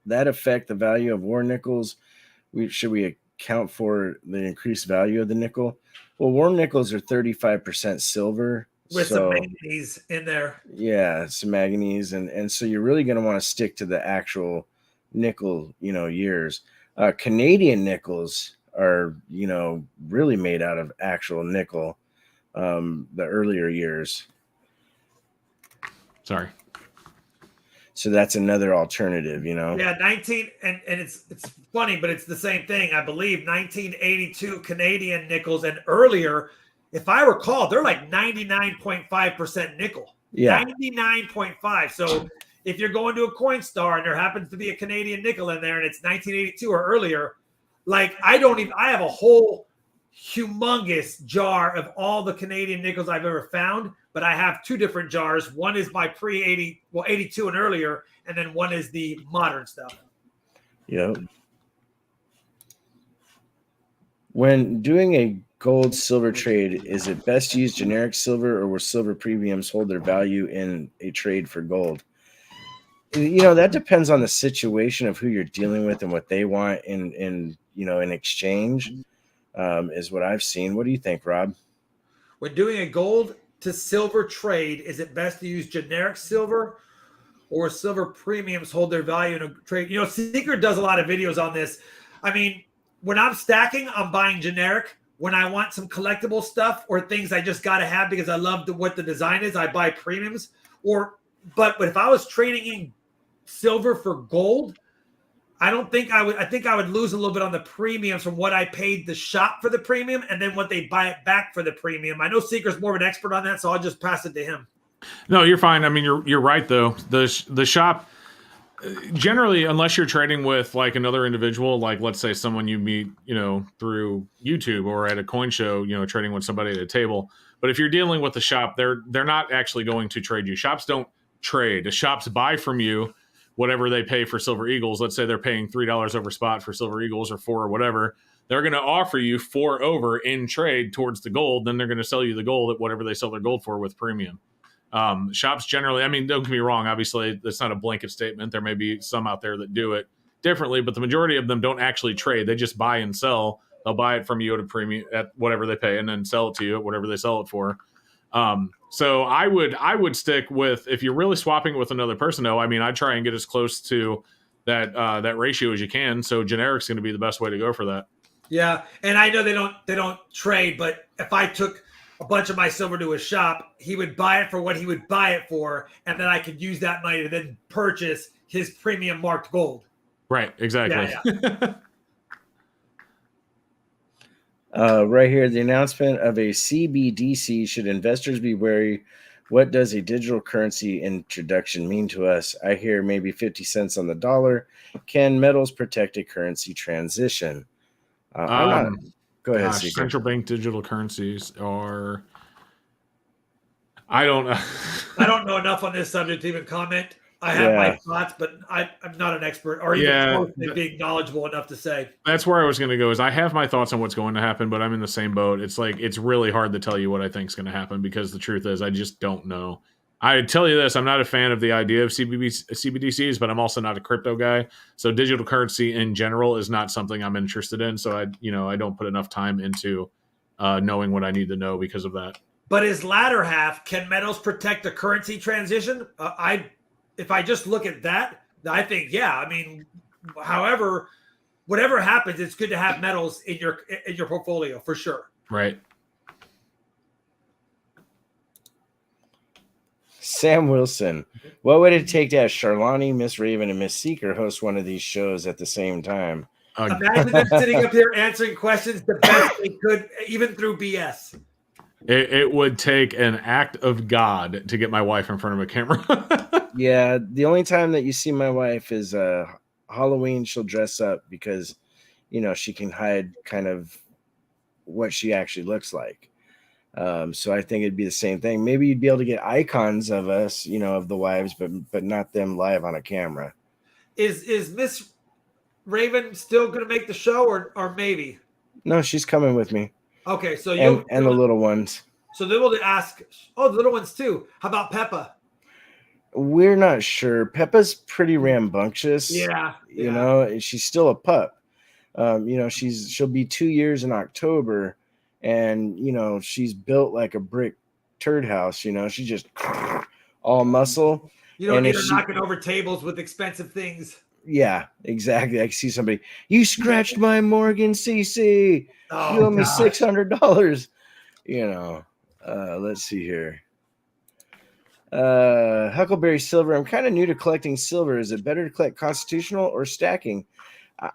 that affect the value of war nickels? Should we account for the increased value of the nickel? Well, war nickels are 35% silver. With some manganese in there. Yeah, some manganese. And so you're really going to want to stick to the actual nickel, years. Canadian nickels are, really made out of actual nickel, the earlier years. Sorry. So that's another alternative, Yeah, and it's funny, but it's the same thing. I believe 1982 Canadian nickels and earlier, if I recall, they're like 99.5% nickel. Yeah. 99.5. So if you're going to a Coinstar and there happens to be a Canadian nickel in there and it's 1982 or earlier, like I have a whole humongous jar of all the Canadian nickels I've ever found, but I have two different jars. One is my 82 and earlier, and then one is the modern stuff. Yep. When doing a gold silver trade, is it best to use generic silver, or will silver premiums hold their value in a trade for gold? That depends on the situation of who you're dealing with and what they want in exchange, is what I've seen. What do you think, Rob? When doing a gold to silver trade, is it best to use generic silver, or silver premiums hold their value in a trade? Secret does a lot of videos on this. I mean, when I'm stacking, I'm buying generic. When I want some collectible stuff or things I just got to have because I love what the design is, I buy premiums. But if I was trading in silver for gold, I think I would lose a little bit on the premiums from what I paid the shop for the premium and then what they buy it back for the premium. I know Secret's more of an expert on that, so I'll just pass it to him. No, you're fine. I mean, you're right though. The shop generally, unless you're trading with like another individual, like let's say someone you meet, through YouTube or at a coin show, trading with somebody at a table. But if you're dealing with the shop, they're not actually going to trade you. Shops don't trade. The shops buy from you whatever they pay for Silver Eagles. Let's say they're paying $3 over spot for Silver Eagles or $4 or whatever. They're going to offer you $4 over in trade towards the gold. Then they're going to sell you the gold at whatever they sell their gold for with premium. Shops generally, I mean, don't get me wrong. Obviously, that's not a blanket statement. There may be some out there that do it differently, but the majority of them don't actually trade. They just buy and sell. They'll buy it from you at a premium at whatever they pay and then sell it to you at whatever they sell it for. So I would stick with, if you're really swapping with another person, though, I mean, I'd try and get as close to that ratio as you can. So generic's going to be the best way to go for that. Yeah. And I know they don't trade, but if I took a bunch of my silver to a shop, he would buy it for what he would buy it for. And then I could use that money to then purchase his premium marked gold. Right. Exactly. Yeah. Right here, the announcement of a CBDC. Should investors be wary? What does a digital currency introduction mean to us? I hear maybe 50 cents on the dollar. Can metals protect a currency transition? Go ahead, Secret. Central bank digital currencies are... I don't know. I don't know enough on this subject to even comment. I have my thoughts, but I'm not an expert or even close to being knowledgeable enough to say. That's where I was going to go, is I have my thoughts on what's going to happen, but I'm in the same boat. It's like, it's really hard to tell you what I think is going to happen because the truth is I just don't know. I tell you this, I'm not a fan of the idea of CBDCs, but I'm also not a crypto guy. So digital currency in general is not something I'm interested in. So I don't put enough time into knowing what I need to know because of that. But his latter half, can metals protect the currency transition? If I just look at that, I think, yeah. I mean, however, whatever happens, it's good to have metals in your portfolio for sure. Right. Sam Wilson, what would it take to have Charlani, Miss Raven, and Miss Seeker host one of these shows at the same time? Imagine them sitting up here answering questions the best they could, even through BS. It would take an act of God to get my wife in front of a camera. Yeah, the only time that you see my wife is Halloween. She'll dress up because, she can hide kind of what she actually looks like. So I think it'd be the same thing. Maybe you'd be able to get icons of us, of the wives, but not them live on a camera. Is Miss Raven still going to make the show or maybe? No, she's coming with me. Okay, so and the little ones. So they will ask, oh, the little ones too. How about Peppa? We're not sure. Peppa's pretty rambunctious. Yeah. You know, and she's still a pup. You know, she'll be 2 years in October, and you know, she's built like a brick turd house. You know, she's just all muscle. You don't need her knocking over tables with expensive things. Yeah, exactly. I can see somebody. You scratched my Morgan CC. Oh, you owe me $600. You know. Let's see here. Huckleberry Silver. I'm kind of new to collecting silver. Is it better to collect constitutional or stacking?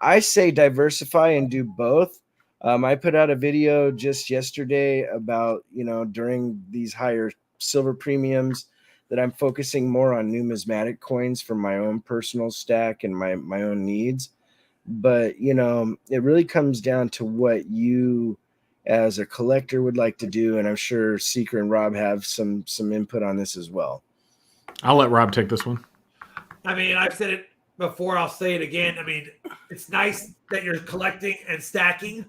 I say diversify and do both. I put out a video just yesterday about, you know, during these higher silver premiums that I'm focusing more on numismatic coins for my own personal stack and my own needs. But, you know, it really comes down to what you as a collector would like to do. And I'm sure Seeker and Rob have some input on this as well. I'll let Rob take this one. I mean, I've said it before. I'll say it again. I mean, it's nice that you're collecting and stacking,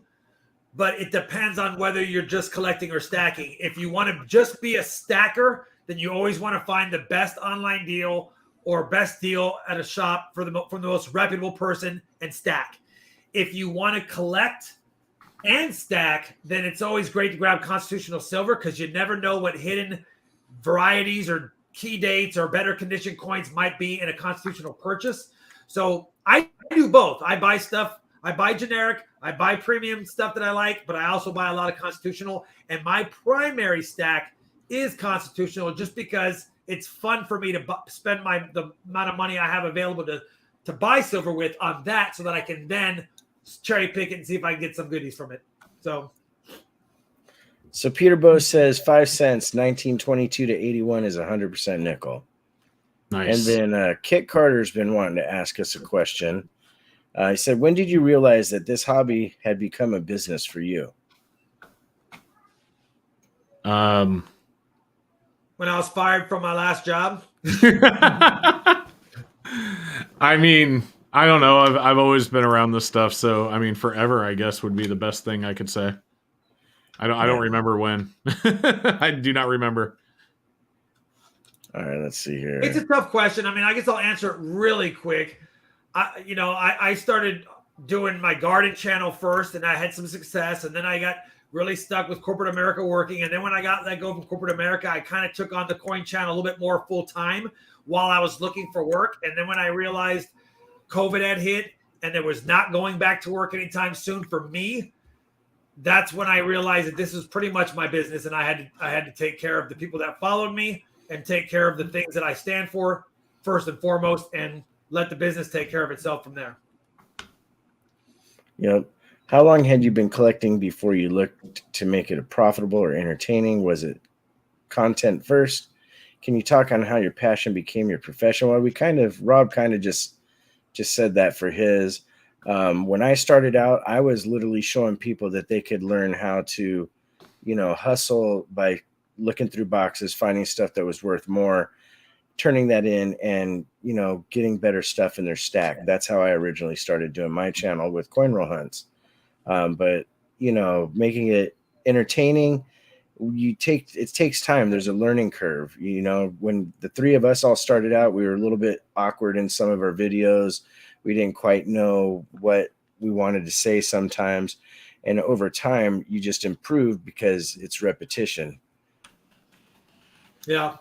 but it depends on whether you're just collecting or stacking. If you want to just be a stacker, then you always want to find the best online deal or best deal at a shop from the most reputable person and stack. If you want to collect and stack, then it's always great to grab constitutional silver because you never know what hidden varieties or key dates or better condition coins might be in a constitutional purchase. So I do both. I buy stuff. I buy generic. I buy premium stuff that I like, but I also buy a lot of constitutional. And my primary stack is constitutional just because it's fun for me to spend the amount of money I have available to buy silver with on that so that I can then cherry pick it and see if I can get some goodies from it. So Peter Bose says 5 cents, 1922 to 81 is 100% nickel. Nice. And then Kit Carter's been wanting to ask us a question. He said, when did you realize that this hobby had become a business for you? When I was fired from my last job. I mean, I don't know. I've always been around this stuff, so I mean, forever, I guess, would be the best thing I could say. I don't remember when. I do not remember. All right, let's see here. It's a tough question. I mean, I guess I'll answer it really quick. I started doing my garden channel first, and I had some success, and then I got really stuck with corporate America working. And then when I got let go from corporate America, I kind of took on the coin channel a little bit more full time while I was looking for work. And then when I realized COVID had hit and there was not going back to work anytime soon for me, that's when I realized that this was pretty much my business. And I had to take care of the people that followed me and take care of the things that I stand for first and foremost, and let the business take care of itself from there. Yep. How long had you been collecting before you looked to make it profitable or entertaining? Was it content first? Can you talk on how your passion became your profession? Well, Rob kind of just said that for his. When I started out, I was literally showing people that they could learn how to, you know, hustle by looking through boxes, finding stuff that was worth more, turning that in, and, you know, getting better stuff in their stack. That's how I originally started doing my channel with coin roll hunts. But, you know, making it entertaining, it takes time. There's a learning curve. You know, when the three of us all started out, we were a little bit awkward in some of our videos. We didn't quite know what we wanted to say sometimes. And over time, you just improve because it's repetition. Yeah.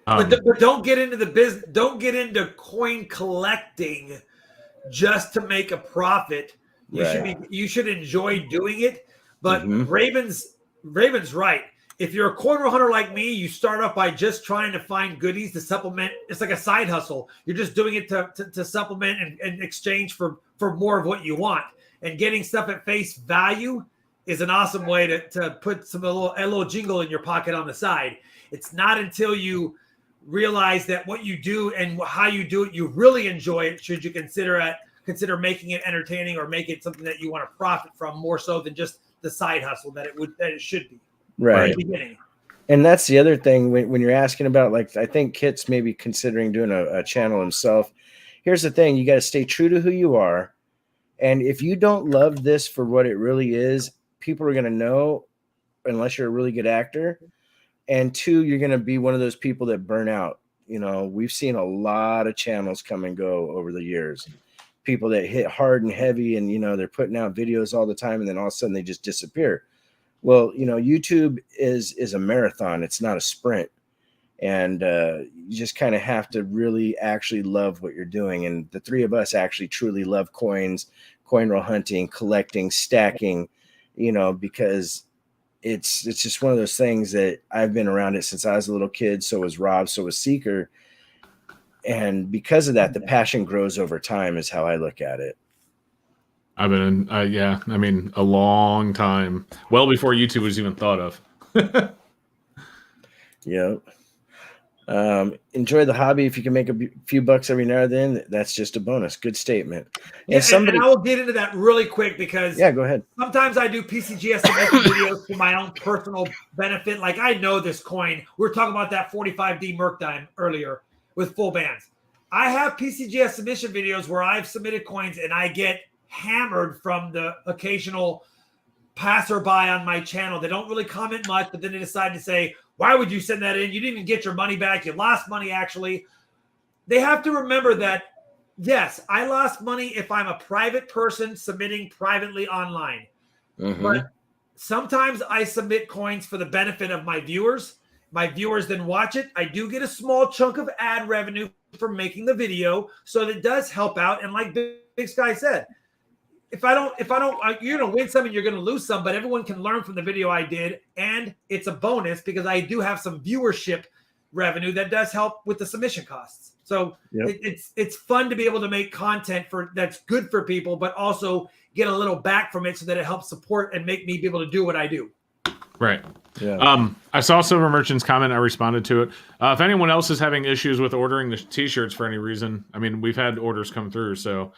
But don't get into the business. Don't get into coin collecting just to make a profit. You should enjoy doing it. But Raven's right. If you're a coin roll hunter like me, you start off by just trying to find goodies to supplement. It's like a side hustle. You're just doing it to supplement and exchange for more of what you want. And getting stuff at face value is an awesome way to put a little jingle in your pocket on the side. It's not until you realize that what you do and how you do it, you really enjoy it, should you consider making it entertaining or make it something that you want to profit from more so than just the side hustle that it should be. Right. At the beginning. And that's the other thing when you're asking about, like, I think Kit's maybe considering doing a channel himself. Here's the thing. You got to stay true to who you are. And if you don't love this for what it really is, people are going to know unless you're a really good actor. And 2, you're going to be one of those people that burn out. You know, we've seen a lot of channels come and go over the years. People that hit hard and heavy and, you know, they're putting out videos all the time and then all of a sudden they just disappear. Well, you know, YouTube is a marathon. It's not a sprint. And you just kind of have to really actually love what you're doing. And the 3 of us actually truly love coins, coin roll hunting, collecting, stacking, you know, because it's just one of those things that I've been around it since I was a little kid. So was Rob, so was Seeker. And because of that, the passion grows over time is how I look at it. I've been in, a long time, well before YouTube was even thought of. Yep. Enjoy the hobby. If you can make a few bucks every now and then, that's just a bonus. Good statement. And and I will get into that really quick because go ahead. Sometimes I do PCGS videos for my own personal benefit. Like I know this coin. We were talking about that 45D Merc Dime earlier with full bands. I have PCGS submission videos where I've submitted coins and I get hammered from the occasional passerby on my channel. They don't really comment much, but then they decide to say, why would you send that in? You didn't even get your money back. You lost money, actually. They have to remember that, yes, I lost money if I'm a private person submitting privately online. Mm-hmm. But sometimes I submit coins for the benefit of my viewers. My viewers then watch it. I do get a small chunk of ad revenue for making the video, so that does help out. And like Big Sky said, if I don't, you're going to win some and you're going to lose some, but everyone can learn from the video I did. And it's a bonus because I do have some viewership revenue that does help with the submission costs. So it's fun to be able to make content that's good for people, but also get a little back from it so that it helps support and make me be able to do what I do. Right. Yeah. I saw Silver Merchant's comment. I responded to it. If anyone else is having issues with ordering the T-shirts for any reason, I mean, we've had orders come through, so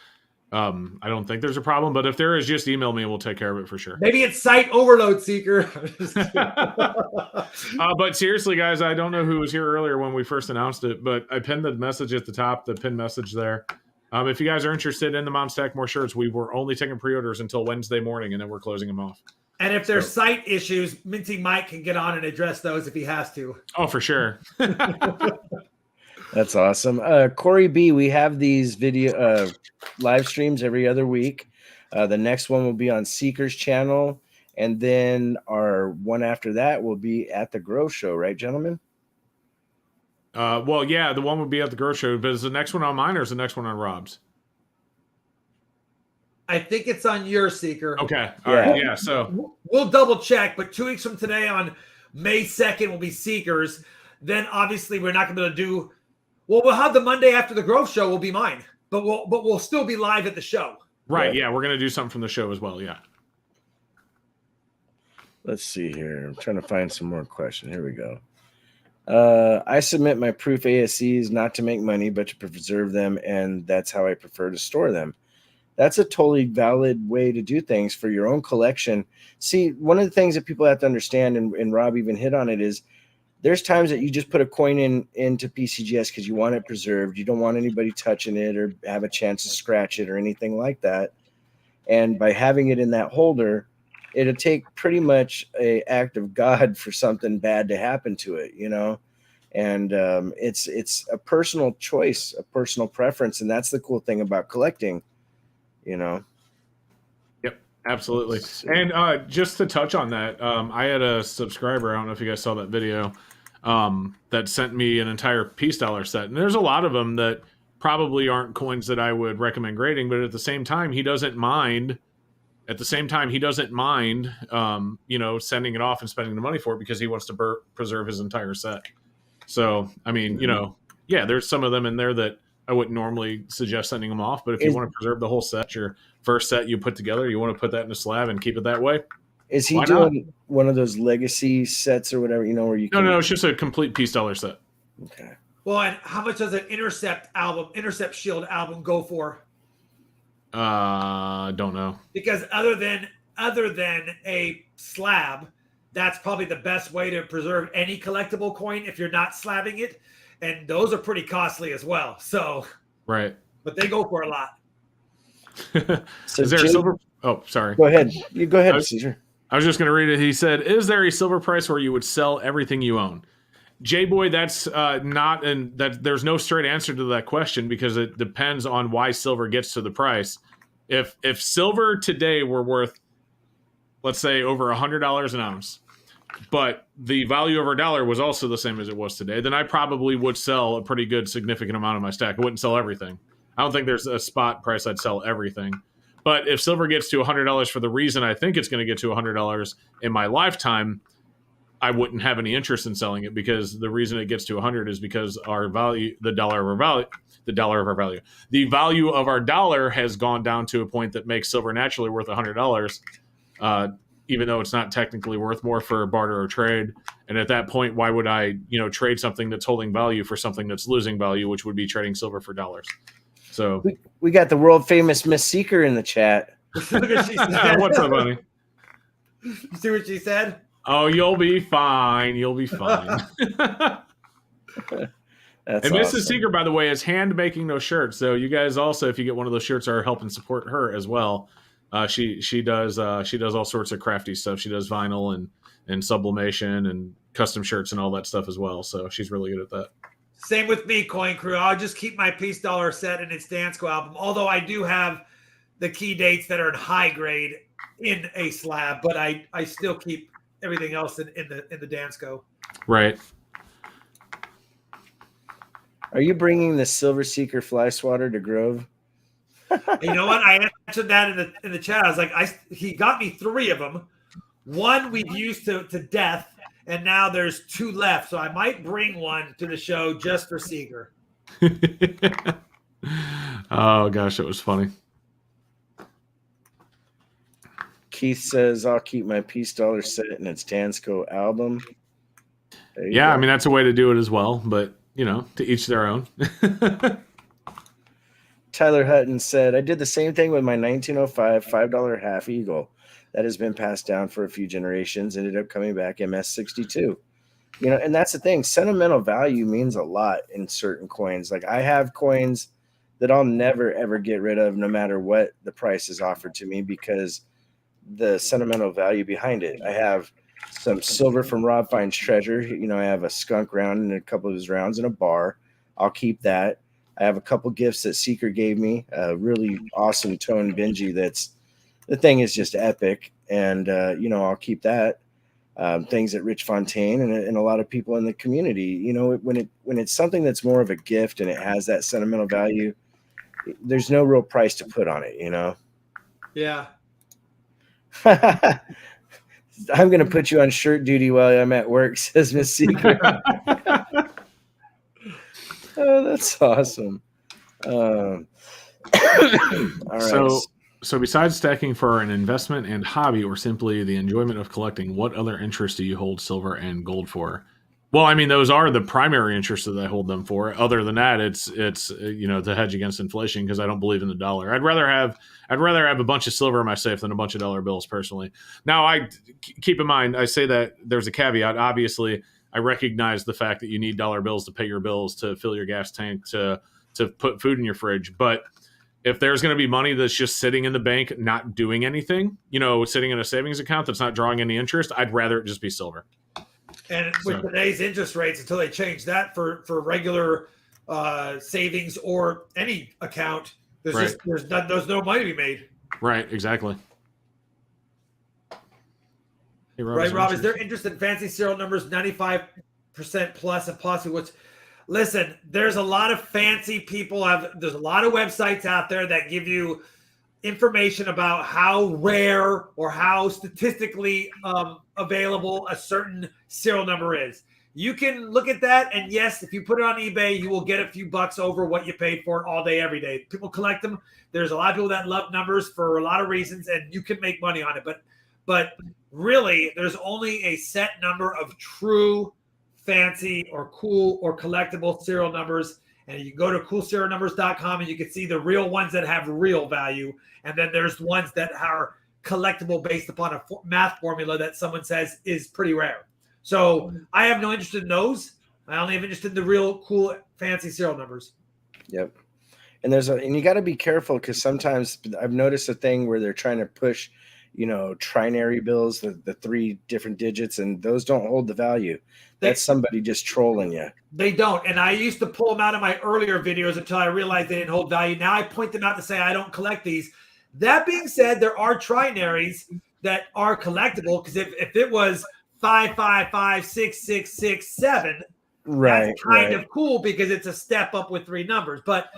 I don't think there's a problem. But if there is, just email me and we'll take care of it for sure. Maybe it's site overload, Seeker. But seriously, guys, I don't know who was here earlier when we first announced it, but I pinned the message at the top, the pinned message there. If you guys are interested in the Mom Stack More shirts, we were only taking pre-orders until Wednesday morning, and then we're closing them off. And if there's site issues, Minty Mike can get on and address those if he has to. Oh, for sure. That's awesome. Corey B, we have these video live streams every other week. The next one will be on Seeker's channel. And then our one after that will be at the Grow Show, right, gentlemen? Well, yeah, the one would be at the Grow Show. But is the next one on mine or is the next one on Rob's? I think it's on your Seeker. Okay. All right. Yeah. So we'll double check, but 2 weeks from today on May 2nd will be Seekers. Then obviously we're not going to be able to do, well, we'll have the Monday after the Grove Show will be mine, but we'll still be live at the show. Right. Yeah. We're going to do something from the show as well. Yeah. Let's see here. I'm trying to find some more questions. Here we go. I submit my proof ASCs not to make money, but to preserve them. And that's how I prefer to store them. That's a totally valid way to do things for your own collection. See, one of the things that people have to understand, and Rob even hit on it, is there's times that you just put a coin into PCGS because you want it preserved. You don't want anybody touching it or have a chance to scratch it or anything like that. And by having it in that holder, it'll take pretty much an act of God for something bad to happen to it, you know? And it's a personal choice, a personal preference. And that's the cool thing about collecting. You know. Yep, absolutely. And just to touch on that, I had a subscriber, I don't know if you guys saw that video, that sent me an entire peace dollar set. And there's a lot of them that probably aren't coins that I would recommend grading, but at the same time, he doesn't mind, sending it off and spending the money for it because he wants to preserve his entire set. So, I mean, there's some of them in there that I wouldn't normally suggest sending them off, but if you want to preserve the whole set, your first set you put together, you want to put that in a slab and keep it that way. Is he doing one of those legacy sets or whatever, where you can... No, it's just a complete peace dollar set. Okay. Well, and how much does an Intercept Shield album go for? Don't know. Because other than a slab, that's probably the best way to preserve any collectible coin if you're not slabbing it. And those are pretty costly as well. So, right. But they go for a lot. So is there a silver? Oh, sorry. Go ahead. You go ahead, Caesar. I was just going to read it. He said, "Is there a silver price where you would sell everything you own?" J-Boy, that's not, and that there's no straight answer to that question because it depends on why silver gets to the price. If silver today were worth, let's say, over $100 an ounce, but the value of our dollar was also the same as it was today, then I probably would sell a pretty good significant amount of my stack. I wouldn't sell everything. I don't think there's a spot price I'd sell everything. But if silver gets to $100 for the reason I think it's going to get to $100 in my lifetime, I wouldn't have any interest in selling it because the reason it gets to 100 is because our value, the value of our dollar has gone down to a point that makes silver naturally worth $100, even though it's not technically worth more for barter or trade. And at that point, why would I, trade something that's holding value for something that's losing value, which would be trading silver for dollars? So we got the world famous Miss Seeker in the chat. Look what she said. What's up, honey? You see what she said? Oh, you'll be fine. You'll be fine. That's and Mrs. awesome. Seeker, by the way, is hand making those shirts. So you guys also, if you get one of those shirts, are helping support her as well. She does all sorts of crafty stuff. She does vinyl and sublimation and custom shirts and all that stuff as well. So she's really good at that. Same with me, Coin Crew. I'll just keep my Peace Dollar set in its Dansko album. Although I do have the key dates that are in high grade in a slab, but I still keep everything else in the Dansko. Right. Are you bringing the Silver Seeker fly swatter to Grove? You know what? I answered that in the chat. I was like, he got me 3 of them. One we've used to death, and now there's 2 left. So I might bring one to the show just for Seeker. Oh gosh, it was funny. Keith says, "I'll keep my Peace Dollar set in its Dansko album." Yeah, go. I mean that's a way to do it as well, but to each their own. Tyler Hutton said, "I did the same thing with my 1905 $5 half eagle that has been passed down for a few generations. Ended up coming back MS62. And that's the thing. Sentimental value means a lot in certain coins. Like I have coins that I'll never ever get rid of, no matter what the price is offered to me, because the sentimental value behind it. I have some silver from Rob Fine's treasure. I have a skunk round and a couple of his rounds in a bar. I'll keep that. I have a couple gifts that Seeker gave me, a really awesome tone Benji. The thing is just epic. And, I'll keep that. Things at Rich Fontaine and a lot of people in the community, when it's something that's more of a gift and it has that sentimental value, there's no real price to put on it, Yeah. I'm going to put you on shirt duty while I'm at work, says Miss Seeker. Oh, that's awesome. All right. So besides stacking for an investment and hobby or simply the enjoyment of collecting, what other interests do you hold silver and gold for? Well, I mean, those are the primary interests that I hold them for. Other than that, it's to hedge against inflation because I don't believe in the dollar. I'd rather have a bunch of silver in my safe than a bunch of dollar bills personally. Now, I keep in mind, I say that there's a caveat. Obviously, I recognize the fact that you need dollar bills to pay your bills, to fill your gas tank, to put food in your fridge. But if there's going to be money that's just sitting in the bank, not doing anything, sitting in a savings account that's not drawing any interest, I'd rather it just be silver. And with today's interest rates, until they change that for regular savings or any account, there's no money to be made. Right, exactly. Hey, Right, Rob, is there interest in fancy serial numbers, 95% plus, and possibly what's... Listen, there's a lot of fancy people. There's a lot of websites out there that give you information about how rare or how statistically available a certain serial number is. You can look at that, and yes, if you put it on eBay, you will get a few bucks over what you paid for it all day, every day. People collect them. There's a lot of people that love numbers for a lot of reasons, and you can make money on it. But really, there's only a set number of true fancy or cool or collectible serial numbers, and you can go to coolserialnumbers.com and you can see the real ones that have real value, and then there's ones that are collectible based upon a math formula that someone says is pretty rare. So I have no interest in those. I only have interest in the real cool fancy serial numbers. Yep. And and you got to be careful because sometimes I've noticed a thing where they're trying to push Trinary Bills, the 3 different digits, and those don't hold the value. That's somebody just trolling you. They don't. And I used to pull them out of my earlier videos until I realized they didn't hold value. Now I point them out to say I don't collect these. That being said, there are trinaries that are collectible, because if it was 5556667, right, that's kind of cool because it's a step up with 3 numbers. But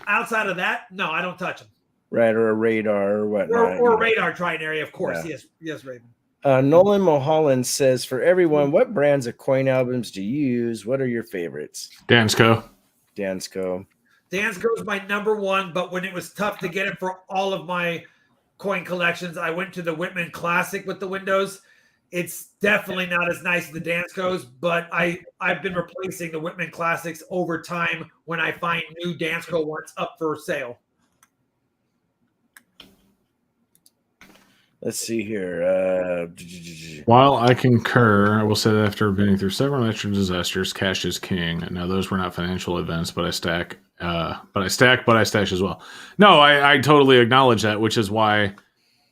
outside of that, no, I don't touch them. Right, or a radar or whatnot. Or a radar trinary, of course. Yeah. Yes, Raven. Nolan Mulholland says, for everyone, what brands of coin albums do you use? What are your favorites? Dansko. Dansko is my number 1, but when it was tough to get it for all of my coin collections, I went to the Whitman Classic with the windows. It's definitely not as nice as the Danskos, but I've been replacing the Whitman Classics over time when I find new Dansko ones up for sale. Let's see here. While I concur, I will say that after being through several natural disasters, cash is king. Now, those were not financial events, but I stash as well. No, I totally acknowledge that, which is why,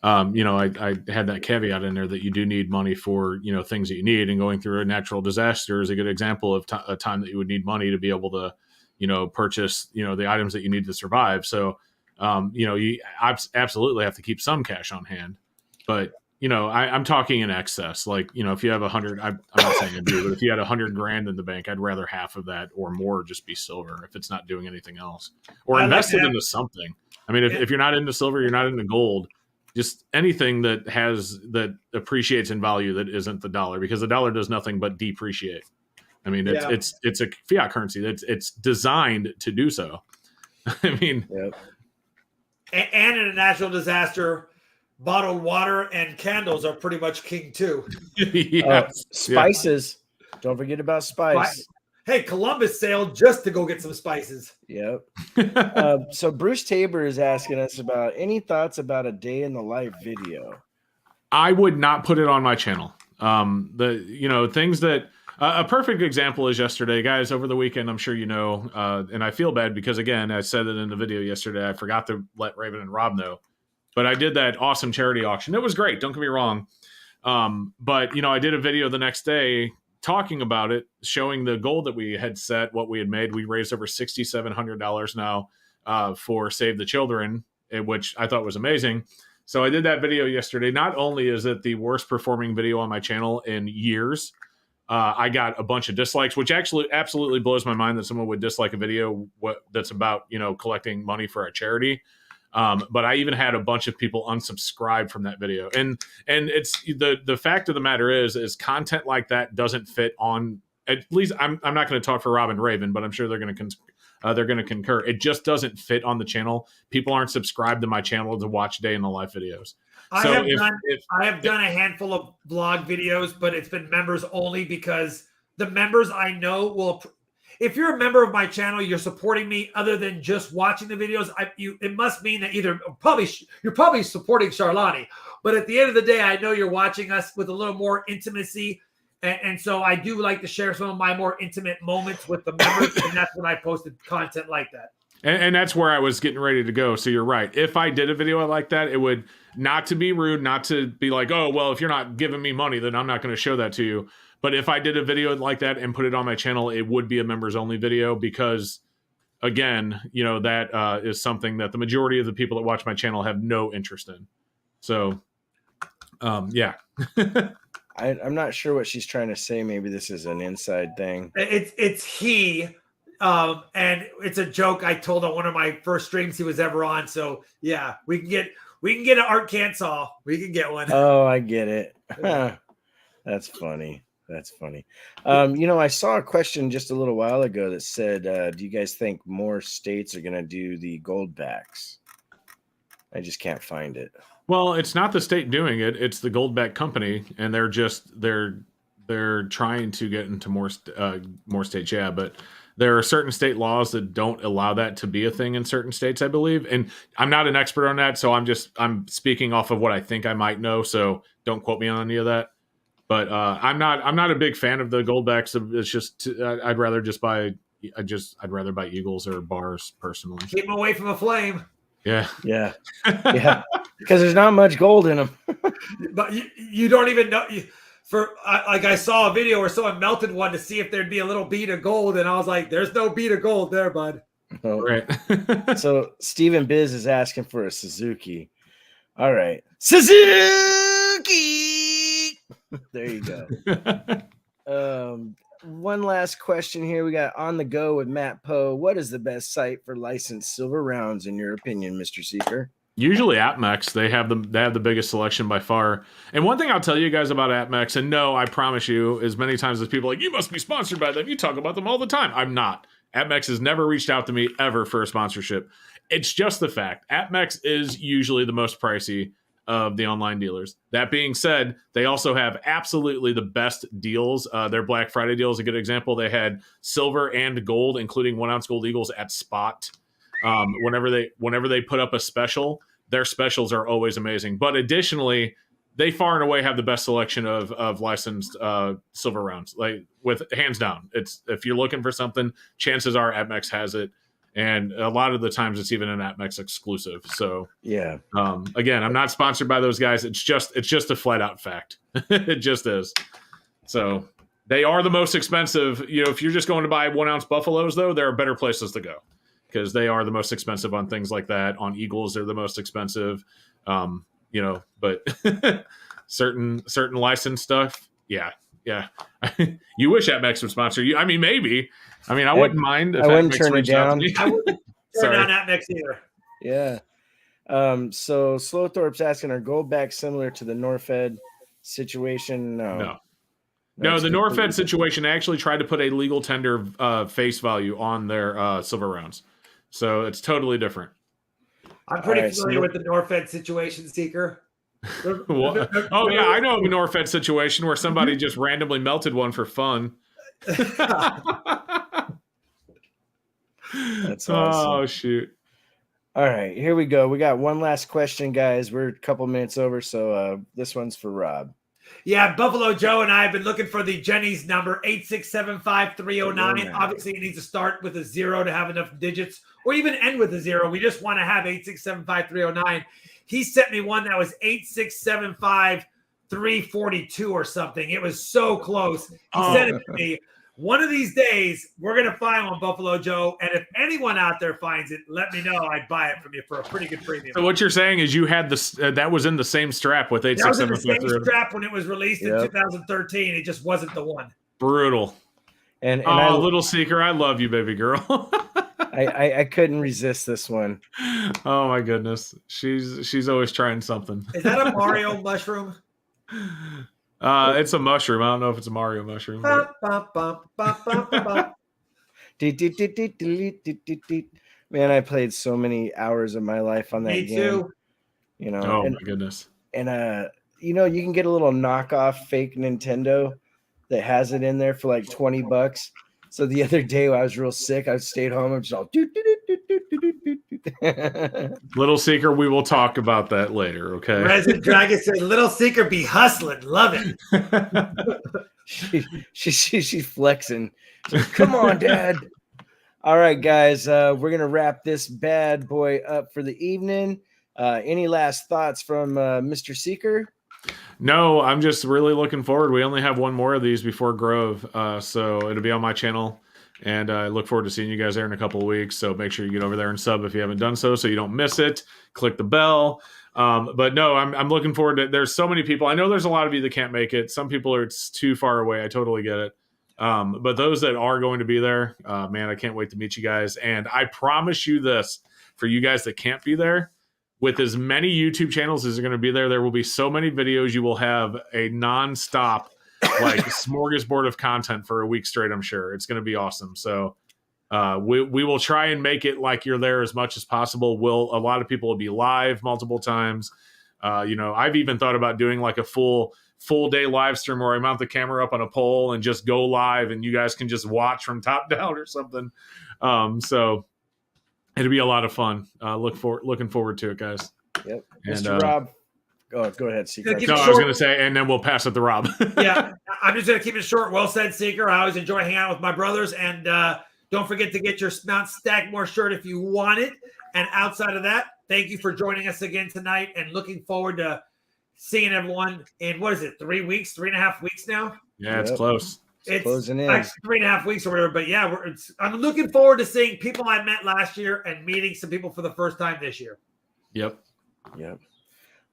I had that caveat in there that you do need money for, things that you need. And going through a natural disaster is a good example of a time that you would need money to be able to, purchase, the items that you need to survive. So, you absolutely have to keep some cash on hand. But, I'm talking in excess. Like, if you have 100, I'm not saying I do, but if you had $100,000 in the bank, I'd rather half of that or more just be silver if it's not doing anything else, or invest it into something. I mean, if you're not into silver, you're not into gold, just anything that appreciates in value that isn't the dollar, because the dollar does nothing but depreciate. I mean, it's a fiat currency. It's designed to do so. I mean, and in a natural disaster, bottled water and candles are pretty much king too. Yes. Spices. Don't forget about spice. Hey, Columbus sailed just to go get some spices. Yep. So Bruce Tabor is asking us about any thoughts about a day in the life video. I would not put it on my channel. Things that a perfect example is yesterday, guys, over the weekend, I'm sure and I feel bad because, again, I said it in the video yesterday, I forgot to let Raven and Rob know. But I did that awesome charity auction. It was great. Don't get me wrong. But, I did a video the next day talking about it, showing the goal that we had set, what we had made. We raised over $6,700 now for Save the Children, which I thought was amazing. So I did that video yesterday. Not only is it the worst performing video on my channel in years, I got a bunch of dislikes, which actually absolutely blows my mind that someone would dislike a video that's about, collecting money for a charity. But I even had a bunch of people unsubscribe from that video. And it's the fact of the matter is content like that doesn't fit on, at least I'm not going to talk for Rob and Raven, but I'm sure they're going to concur. It just doesn't fit on the channel. People aren't subscribed to my channel to watch day in the life videos. I have done a handful of vlog videos, but it's been members only, because the members I know will. If you're a member of my channel, you're supporting me other than just watching the videos. It must mean that you're probably supporting Charlani. But at the end of the day, I know you're watching us with a little more intimacy. And so I do like to share some of my more intimate moments with the members. And that's when I posted content like that. And that's where I was getting ready to go. So you're right. If I did a video like that, it would, not to be rude, not to be like, oh, well, if you're not giving me money, then I'm not going to show that to you. But if I did a video like that and put it on my channel, it would be a members only video, because, again, that is something that the majority of the people that watch my channel have no interest in. So, yeah. I'm not sure what she's trying to say. Maybe this is an inside thing. It's he. And it's a joke I told on one of my first streams he was ever on. So yeah, we can get an art cancel. We can get one. Oh, I get it. That's funny. I saw a question just a little while ago that said, do you guys think more states are going to do the gold backs? I just can't find it. Well, it's not the state doing it. It's the gold back company. And they're trying to get into more states. Yeah. But there are certain state laws that don't allow that to be a thing in certain states, I believe. And I'm not an expert on that. So I'm speaking off of what I think I might know. So don't quote me on any of that. But I'm not a big fan of the goldbacks. It's just I'd rather buy Eagles or bars personally. Keep them away from a flame. Yeah. Because there's not much gold in them. But you don't even know. Like I saw a video where someone melted one to see if there'd be a little bead of gold, and I was like, "There's no bead of gold there, bud." Oh. Right. So Stephen Biz is asking for a Suzuki. All right, Suzuki. There you go. One last question here. We got on the go with Matt Poe. What is the best site for licensed silver rounds in your opinion, Mr. Seeker? Usually AppMex, they have the biggest selection by far. And one thing I'll tell you guys about AppMex, and no, I promise you, as many times as people are like, you must be sponsored by them. You talk about them all the time. I'm not. AppMex has never reached out to me ever for a sponsorship. It's just the fact. AppMex is usually the most pricey of the online dealers. That being said, they also have absolutely the best deals. Their Black Friday deal is a good example. They had silver and gold, including 1 ounce gold eagles at spot. Whenever they put up a special, their specials are always amazing. But additionally, they far and away have the best selection of licensed silver rounds. Like with hands down, it's if you're looking for something, chances are AppMex has it, and a lot of the times it's even an AppMex exclusive. So yeah. Again, I'm not sponsored by those guys. It's just a flat out fact. It just is. So they are the most expensive. You know, if you're just going to buy 1 ounce buffaloes, though, there are better places to go, because they are the most expensive on things like that. On eagles, they're the most expensive. You know, but certain licensed stuff, yeah. You wish AppMex would sponsor you. I mean, maybe. I mean, I wouldn't mind if I wouldn't AppMex turn it reached out to down. me. I wouldn't turn down AppMex either. Yeah. So Slowthorpe's asking, are gold backs similar to the Norfed situation? No, the Norfed situation actually tried to put a legal tender face value on their silver rounds. So it's totally different. I'm pretty familiar with the Norfed situation, Seeker. Oh yeah, I know of a Norfed situation where somebody just randomly melted one for fun. That's awesome. Oh shoot. All right, here we go. We got one last question, guys. We're a couple minutes over, so this one's for Rob. Yeah, Buffalo Joe and I have been looking for the Jenny's number 8675309. Obviously, it needs to start with a 0 to have enough digits, or even end with a 0. We just want to have 8675309. He sent me one that was 8675342 or something. It was so close. He sent it to me. One of these days, we're going to find one, Buffalo Joe. And if anyone out there finds it, let me know. I'd buy it from you for a pretty good premium. So what you're saying is you had this that was in the same strap with 86753. That was in the same strap when it was released in 2013. It just wasn't the one. Brutal. And Little Seeker, I love you, baby girl. I couldn't resist this one. Oh my goodness, she's always trying something. Is that a Mario mushroom? It's a mushroom. I don't know if it's a Mario mushroom. Man, I played so many hours of my life on that game. Me too. You know. Oh my goodness. And you know, you can get a little knockoff fake Nintendo that has it in there for like $20. So the other day when I was real sick, I stayed home and just all Little Seeker, we will talk about that later, okay? Resident Dragon said, "Little Seeker be hustling, love it." She's flexing. Come on, Dad. All right, guys, we're gonna wrap this bad boy up for the evening. Any last thoughts from Mr. Seeker? No, I'm just really looking forward. We only have one more of these before Grove, so it'll be on my channel. And I look forward to seeing you guys there in a couple of weeks. So make sure you get over there and sub if you haven't done so you don't miss it. Click the bell. But no, I'm looking forward to it. There's so many people. I know there's a lot of you that can't make it. Some people it's too far away. I totally get it. But those that are going to be there, man, I can't wait to meet you guys. And I promise you this, for you guys that can't be there, with as many YouTube channels as are going to be there will be so many videos. You will have a nonstop like smorgasbord of content for a week straight. I'm sure it's going to be awesome. So we will try and make it like you're there as much as possible. A lot of people will be live multiple times. You know, I've even thought about doing like a full day live stream where I mount the camera up on a pole and just go live and you guys can just watch from top down or something. So it'll be a lot of fun. Looking forward to it, guys. Yep. And, Mr. Rob. Go ahead, Seeker. No, I was going to say, and then we'll pass it to Rob. Yeah, I'm just going to keep it short. Well said, Seeker. I always enjoy hanging out with my brothers. And don't forget to get your Mount Stackmore shirt if you want it. And outside of that, thank you for joining us again tonight and looking forward to seeing everyone in, what is it, 3 weeks, 3.5 weeks now? Yeah, it's close. It's closing in. Like 3.5 weeks or whatever. But yeah, I'm looking forward to seeing people I met last year and meeting some people for the first time this year. Yep.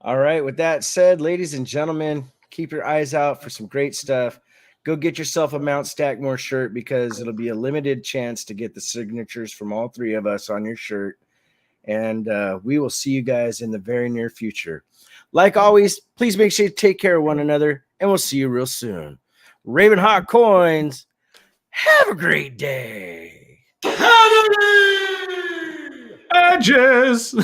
All right. With that said, ladies and gentlemen, keep your eyes out for some great stuff. Go get yourself a Mount Stackmore shirt because it'll be a limited chance to get the signatures from all three of us on your shirt. And we will see you guys in the very near future. Like always, please make sure you take care of one another, and we'll see you real soon. Raven Hot Coins, have a great day. Edges.